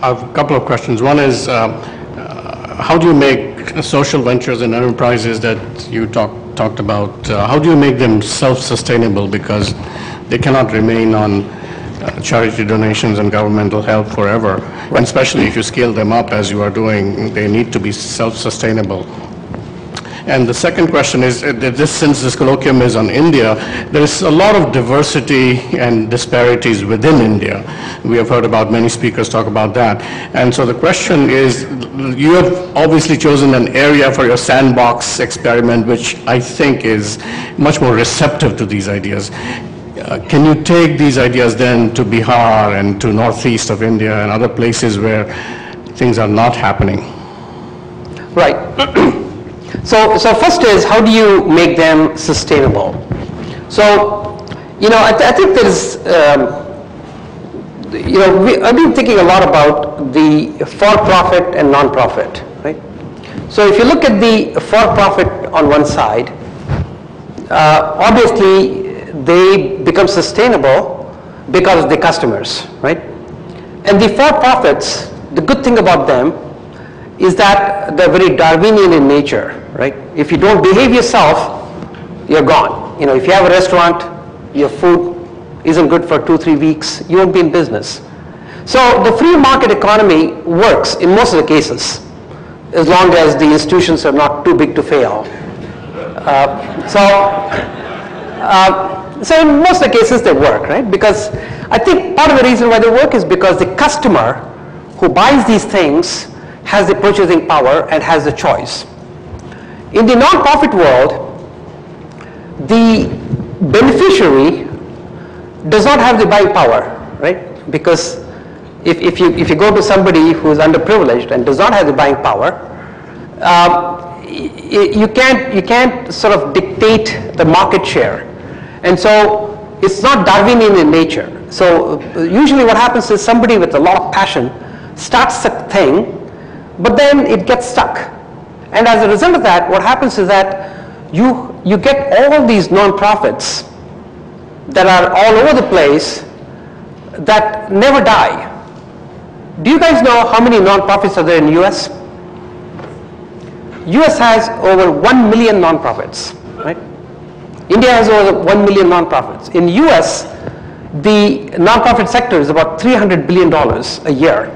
I have a couple of questions. One is, how do you make social ventures and enterprises that you talked about, how do you make them self-sustainable, because they cannot remain on charity donations and governmental help forever, and especially if you scale them up as you are doing, they need to be self-sustainable. And the second question is, since this colloquium is on India, there is a lot of diversity and disparities within India. We have heard about many speakers talk about that. And so the question is, you have obviously chosen an area for your Sandbox experiment, which I think is much more receptive to these ideas. Can you take these ideas then to Bihar and to northeast of India and other places where things are not happening? Right. So first is, how do you make them sustainable? So, I think there's, I've been thinking a lot about the for-profit and non-profit, right? So if you look at the for-profit on one side, obviously they become sustainable because of the customers, right? And the for-profits, the good thing about them is that they're very Darwinian in nature, right? If you don't behave yourself, you're gone. If you have a restaurant, your food isn't good for 2-3 weeks, you won't be in business. So the free market economy works in most of the cases, as long as the institutions are not too big to fail. So in most of the cases they work, right? Because I think part of the reason why they work is because the customer who buys these things has the purchasing power and has the choice. In the non-profit world, the beneficiary does not have the buying power, right? Because if you go to somebody who is underprivileged and does not have the buying power, you can't sort of dictate the market share. And so it's not Darwinian in nature. So usually what happens is somebody with a lot of passion starts a thing, but then it gets stuck. And as a result of that, what happens is that you get all these nonprofits that are all over the place that never die. Do you guys know how many nonprofits are there in the US? US has over 1 million nonprofits, right? India has over 1 million nonprofits. In US, the nonprofit sector is about $300 billion a year.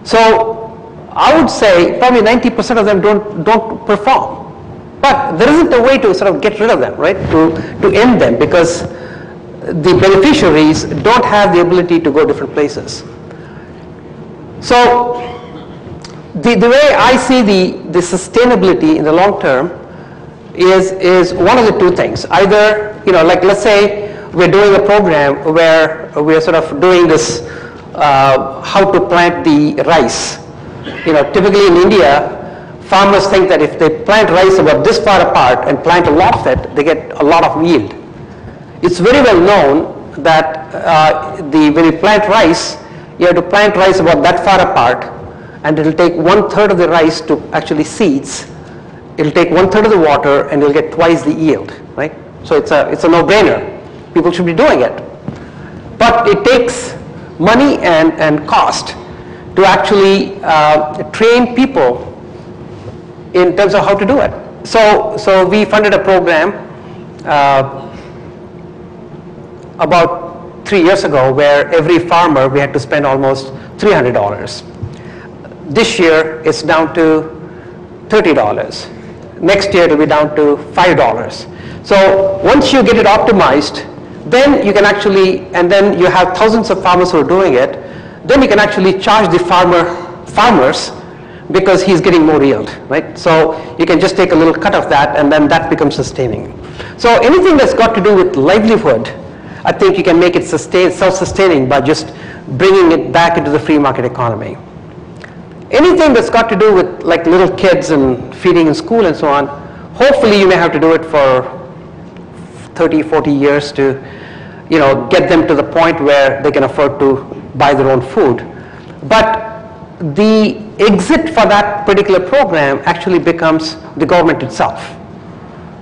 So I would say probably 90% of them don't perform. But there isn't a way to sort of get rid of them, right? To end them, because the beneficiaries don't have the ability to go different places. So the way I see the sustainability in the long term is one of the two things. Either, like let's say we're doing a program where we're sort of doing this how to plant the rice. Typically in India, farmers think that if they plant rice about this far apart and plant a lot of it, they get a lot of yield. It's very well known that when you plant rice, you have to plant rice about that far apart, and it'll take 1/3 of the rice to actually seeds. It'll take 1/3 of the water, and you'll get twice the yield, right? So it's a no-brainer. People should be doing it. But it takes money and cost to actually train people in terms of how to do it. So we funded a program about 3 years ago where every farmer we had to spend almost $300. This year it's down to $30. Next year it will be down to $5. So once you get it optimized, then you can actually, and then you have thousands of farmers who are doing it, then you can actually charge the farmers because he's getting more yield, right? So you can just take a little cut of that, and then that becomes sustaining. So anything that's got to do with livelihood, I think you can make it self-sustaining by just bringing it back into the free market economy. Anything that's got to do with like little kids and feeding in school and so on, hopefully you may have to do it for 30, 40 years to get them to the point where they can afford to buy their own food. But the exit for that particular program actually becomes the government itself.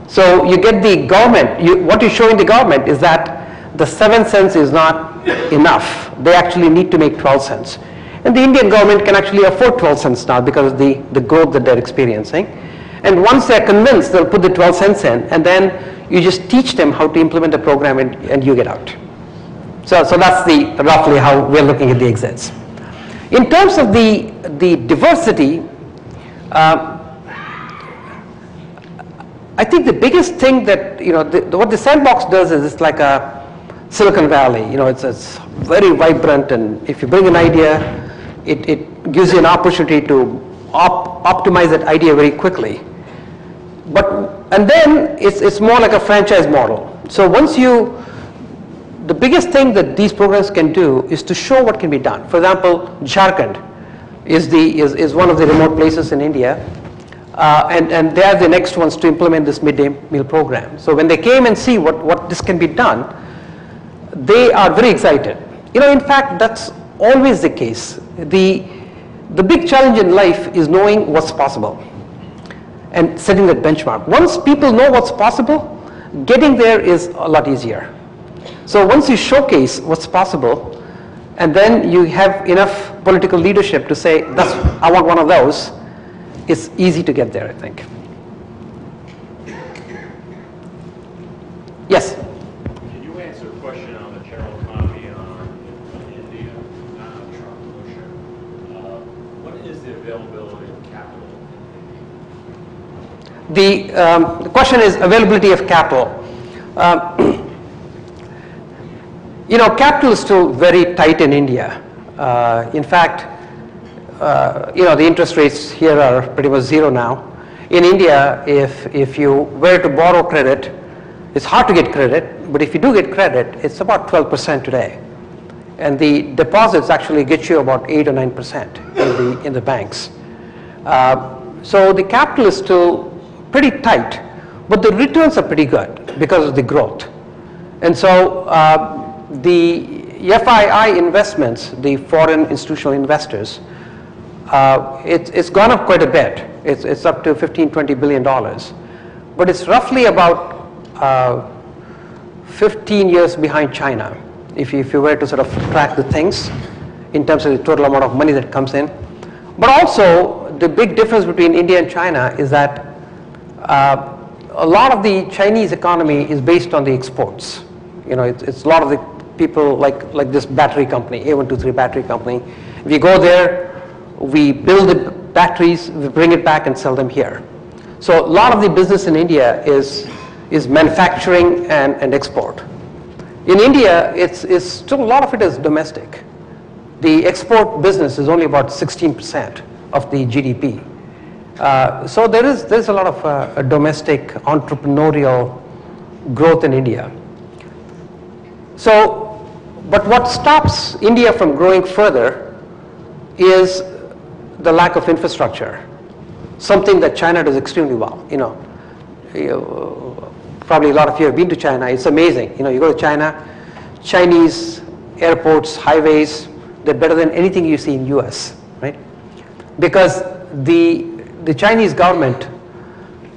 So you get the government, what you're showing the government is that the 7 cents is not enough. They actually need to make 12 cents. And the Indian government can actually afford 12 cents now because of the growth that they're experiencing. And once they're convinced, they'll put the 12 cents in, and then you just teach them how to implement the program, and you get out. So that's roughly how we're looking at the exits. In terms of the diversity, I think the biggest thing that, what the Sandbox does is it's like a Silicon Valley. It's very vibrant, and if you bring an idea, it gives you an opportunity to optimize that idea very quickly. And then it's more like a franchise model. So the biggest thing that these programs can do is to show what can be done. For example, Jharkhand is one of the remote places in India, and they are the next ones to implement this midday meal program. So when they came and see what this can be done, they are very excited. In fact, that's always the case. The big challenge in life is knowing what's possible and setting that benchmark. Once people know what's possible, getting there is a lot easier. So once you showcase what's possible, and then you have enough political leadership to say, I want one of those, it's easy to get there, I think. Yes? Can you answer a question on the general economy in India, entrepreneurship? What is the availability of capital in India? The question is availability of capital. Capital is still very tight in India. In fact, the interest rates here are pretty much zero now. In India, if you were to borrow credit, it's hard to get credit, but if you do get credit, it's about 12% today. And the deposits actually get you about 8 or 9% in the banks. So the capital is still pretty tight, but the returns are pretty good because of the growth. And so the FII investments, the foreign institutional investors, it's gone up quite a bit. It's up to $15–20 billion, but it's roughly about 15 years behind China, if you were to sort of track the things in terms of the total amount of money that comes in. But also, the big difference between India and China is that a lot of the Chinese economy is based on the exports. It's a lot of the people like this battery company, A123 battery company. We go there, we build the batteries, we bring it back and sell them here. So a lot of the business in India is manufacturing and export. In India, it's still a lot of it is domestic. The export business is only about 16% of the GDP. So there's a lot of domestic entrepreneurial growth in India. So, but what stops India from growing further is the lack of infrastructure, something that China does extremely well. Probably a lot of you have been to China. It's amazing. You go to China, Chinese airports, highways, they're better than anything you see in US, right? Because the Chinese government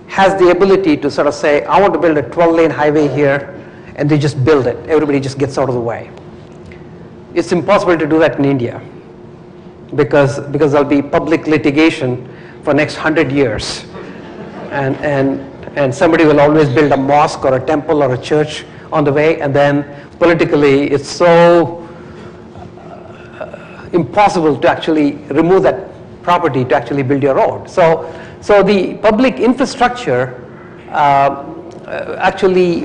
has the ability to sort of say, I want to build a 12-lane highway here, and they just build it. Everybody just gets out of the way. It's impossible to do that in India because there'll be public litigation for next 100 years. And somebody will always build a mosque or a temple or a church on the way, and then politically it's so impossible to actually remove that property to actually build your road. So the public infrastructure actually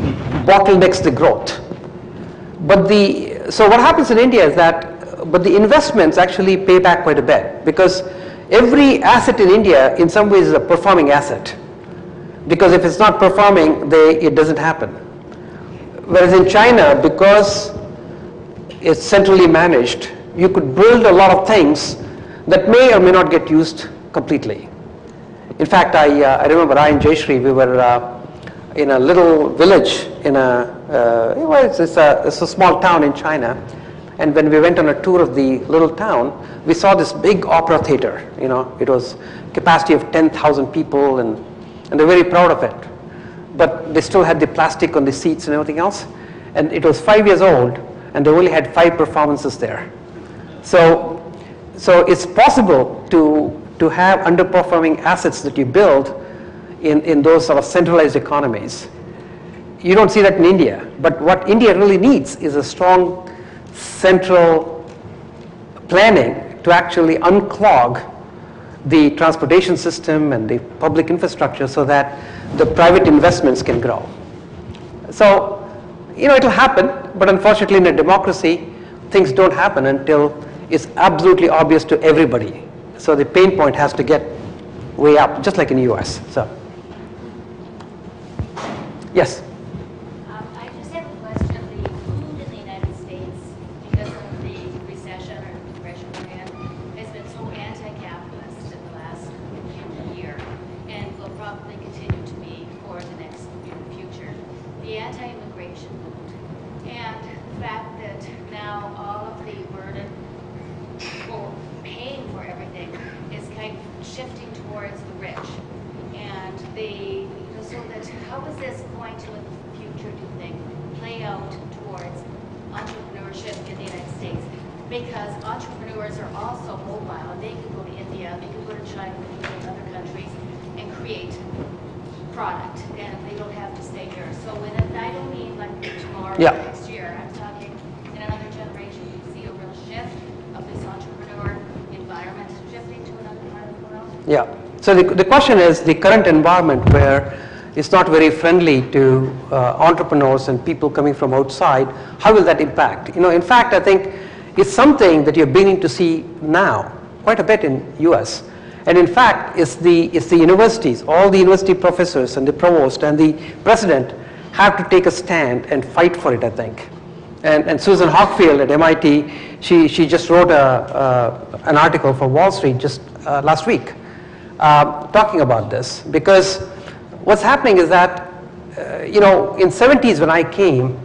bottlenecks the growth. So what happens in India is that, but the investments actually pay back quite a bit, because every asset in India in some ways is a performing asset. Because if it's not performing, it doesn't happen. Whereas in China, because it's centrally managed, you could build a lot of things that may or may not get used completely. In fact, I remember I and Jayshree, we were in a little village it's a small town in China, and when we went on a tour of the little town, we saw this big opera theater. It was capacity of 10,000 people, and they're very proud of it. But they still had the plastic on the seats and everything else, and it was 5 years old, and they only had 5 performances there. So it's possible to have underperforming assets that you build in those sort of centralized economies. You don't see that in India, but what India really needs is a strong central planning to actually unclog the transportation system and the public infrastructure so that the private investments can grow. So, it'll happen, but unfortunately in a democracy, things don't happen until it's absolutely obvious to everybody. So the pain point has to get way up, just like in the US. So, yes? I just have a question. The food in the United States, because of the recession or depression we're in, has been so anti-capitalist in the last year, and will probably continue to be for the next future. The anti-immigration movement, and the fact that now all of the burden for paying for everything is kind of shifting towards the rich, and so that how is this going to in the future, do you think, play out towards entrepreneurship in the United States? Because entrepreneurs are also mobile, and they can go to India, they can go to China, they can go to other countries and create product, and they don't have to stay here. So I don't mean like tomorrow or next year. I'm talking in another generation. You see a real shift of this entrepreneur environment shifting to another part of the world? Yeah. So the question is the current environment where is not very friendly to entrepreneurs and people coming from outside, how will that impact? In fact, I think it's something that you're beginning to see now, quite a bit in US. And in fact, it's the universities, all the university professors and the provost and the president have to take a stand and fight for it, I think. And Susan Hockfield at MIT, she just wrote an article for Wall Street just last week talking about this. Because what's happening is that, in 70s when I came,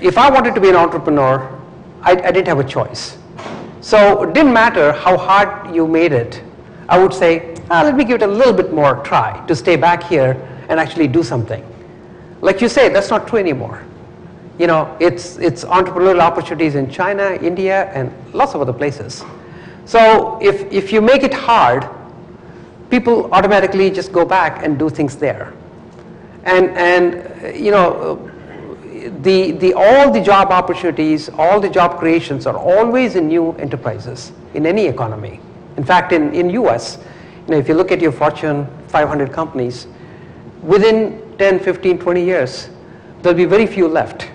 if I wanted to be an entrepreneur, I didn't have a choice. So it didn't matter how hard you made it. I would say, let me give it a little bit more try to stay back here and actually do something. Like you say, that's not true anymore. It's entrepreneurial opportunities in China, India, and lots of other places. So if you make it hard, people automatically just go back and do things there. And all the job opportunities, all the job creations are always in new enterprises in any economy. In fact, in US, if you look at your Fortune 500 companies, within 10, 15, 20 years, there'll be very few left.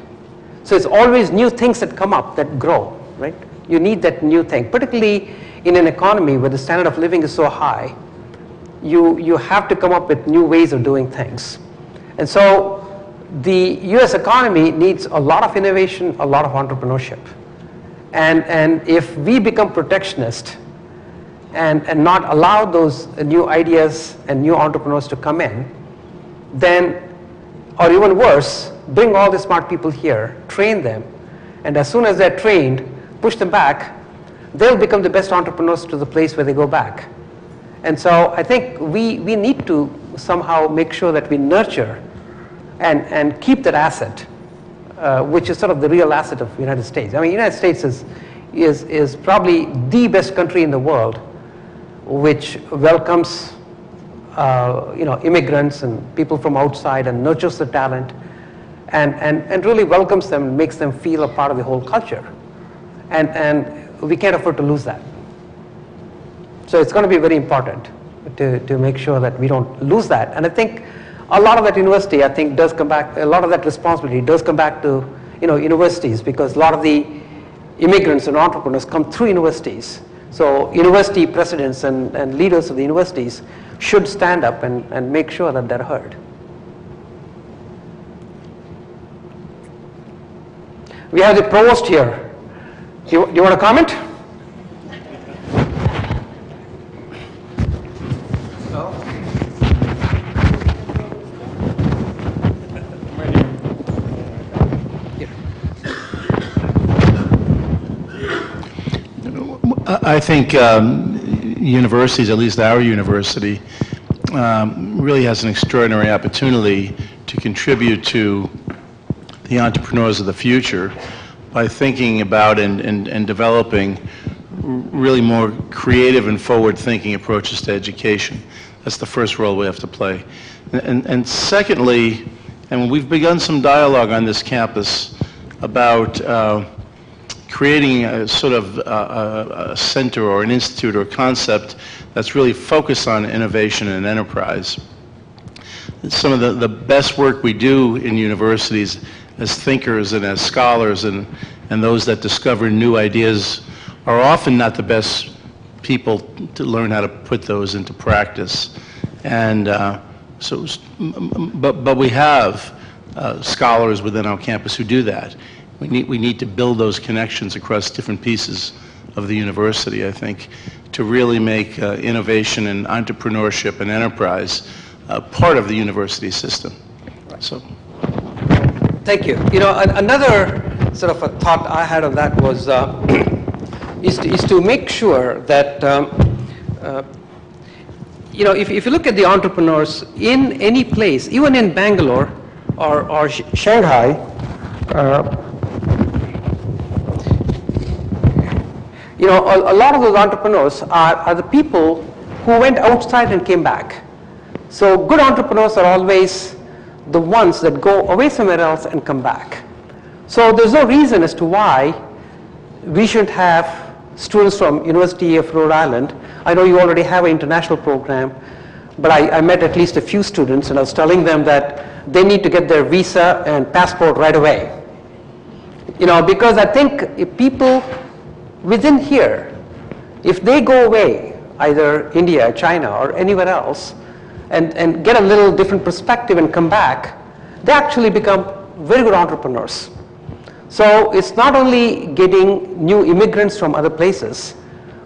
So it's always new things that come up that grow, right? You need that new thing, particularly in an economy where the standard of living is so high. You have to come up with new ways of doing things. And so the US economy needs a lot of innovation, a lot of entrepreneurship. And if we become protectionist and not allow those new ideas and new entrepreneurs to come in, then, or even worse, bring all the smart people here, train them, and as soon as they're trained, push them back, they'll become the best entrepreneurs to the place where they go back. And so I think we need to somehow make sure that we nurture and keep that asset, which is sort of the real asset of the United States. I mean, the United States is probably the best country in the world which welcomes immigrants and people from outside and nurtures the talent and really welcomes them and makes them feel a part of the whole culture. And we can't afford to lose that. So it's going to be very important to make sure that we don't lose that. And I think a lot of that university, I think, does come back, a lot of that responsibility does come back to universities, because a lot of the immigrants and entrepreneurs come through universities. So university presidents and leaders of the universities should stand up and make sure that they're heard. We have the provost here. Do you want to comment? I think universities, at least our university, really has an extraordinary opportunity to contribute to the entrepreneurs of the future by thinking about and developing really more creative and forward-thinking approaches to education. That's the first role we have to play. And secondly, and we've begun some dialogue on this campus about creating a sort of a center or an institute or a concept that's really focused on innovation and enterprise. Some of the best work we do in universities as thinkers and as scholars and those that discover new ideas are often not the best people to learn how to put those into practice. And but we have scholars within our campus who do that. We need to build those connections across different pieces of the university, I think, to really make innovation and entrepreneurship and enterprise part of the university system. So, thank you. Another sort of a thought I had on that was is to make sure that if you look at the entrepreneurs in any place, even in Bangalore or Shanghai. A lot of those entrepreneurs are the people who went outside and came back. So good entrepreneurs are always the ones that go away somewhere else and come back. So there's no reason as to why we shouldn't have students from University of Rhode Island. I know you already have an international program, but I met at least a few students, and I was telling them that they need to get their visa and passport right away. Because I think if people within here, if they go away, either India, China, or anywhere else, and get a little different perspective and come back, they actually become very good entrepreneurs. So it's not only getting new immigrants from other places,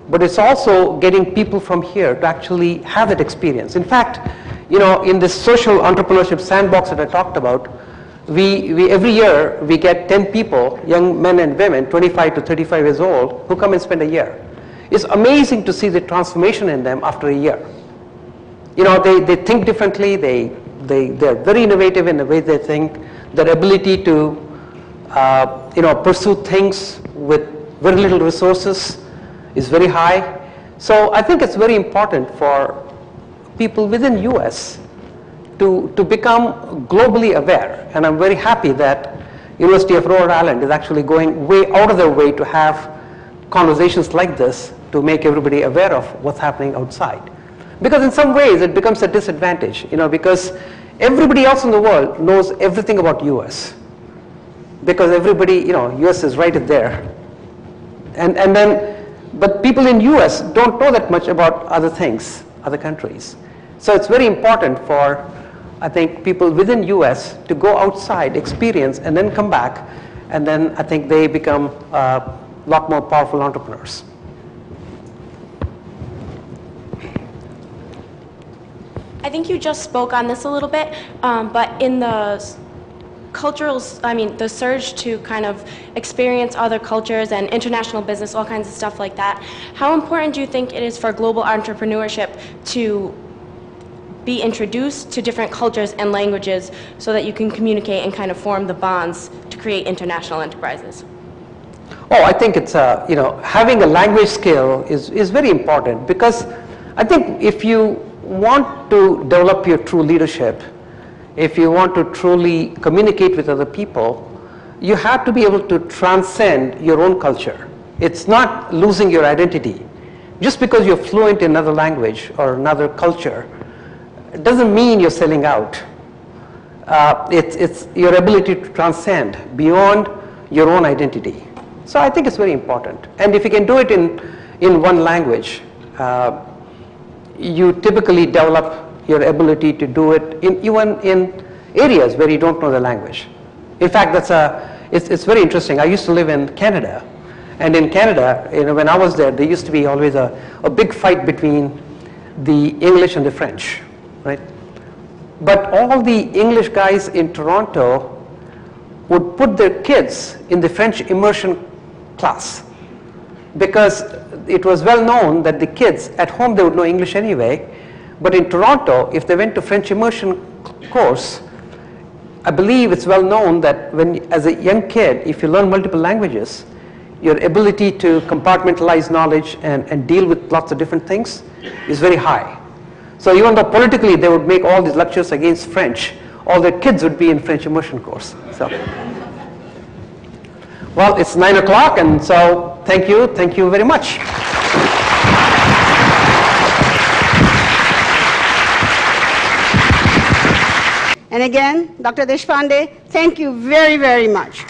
but it's also getting people from here to actually have that experience. In fact, in this social entrepreneurship sandbox that I talked about, we every year we get 10 people, young men and women, 25 to 35 years old, who come and spend a year. It's amazing to see the transformation in them after a year. They think differently, they're very innovative in the way they think, their ability to pursue things with very little resources is very high. So I think it's very important for people within US to become globally aware. And I'm very happy that University of Rhode Island is actually going way out of their way to have conversations like this to make everybody aware of what's happening outside. Because in some ways it becomes a disadvantage, because everybody else in the world knows everything about US. Because everybody, US is right there. But people in US don't know that much about other things, other countries. So it's very important for, I think, people within US to go outside, experience, and then come back, and then I think they become a lot more powerful entrepreneurs. I think you just spoke on this a little bit, but in the the surge to kind of experience other cultures and international business, all kinds of stuff like that, how important do you think it is for global entrepreneurship to be introduced to different cultures and languages so that you can communicate and kind of form the bonds to create international enterprises? Oh, I think it's, having a language skill is very important, because I think if you want to develop your true leadership, if you want to truly communicate with other people, you have to be able to transcend your own culture. It's not losing your identity. Just because you're fluent in another language or another culture, it doesn't mean you're selling out. It's your ability to transcend beyond your own identity. So I think it's very important. And if you can do it in one language, you typically develop your ability to do it even in areas where you don't know the language. In fact, it's very interesting. I used to live in Canada, and in Canada, when I was there used to be always a big fight between the English and the French, right? But all the English guys in Toronto would put their kids in the French immersion class, because it was well known that the kids at home, they would know English anyway. But in Toronto, if they went to French immersion course, I believe it's well known that as a young kid, if you learn multiple languages, your ability to compartmentalize knowledge and deal with lots of different things is very high. So even though politically they would make all these lectures against French, all their kids would be in French immersion course. So, well, it's 9 o'clock, and so thank you very much. And again, Dr. Deshpande, thank you very, very much.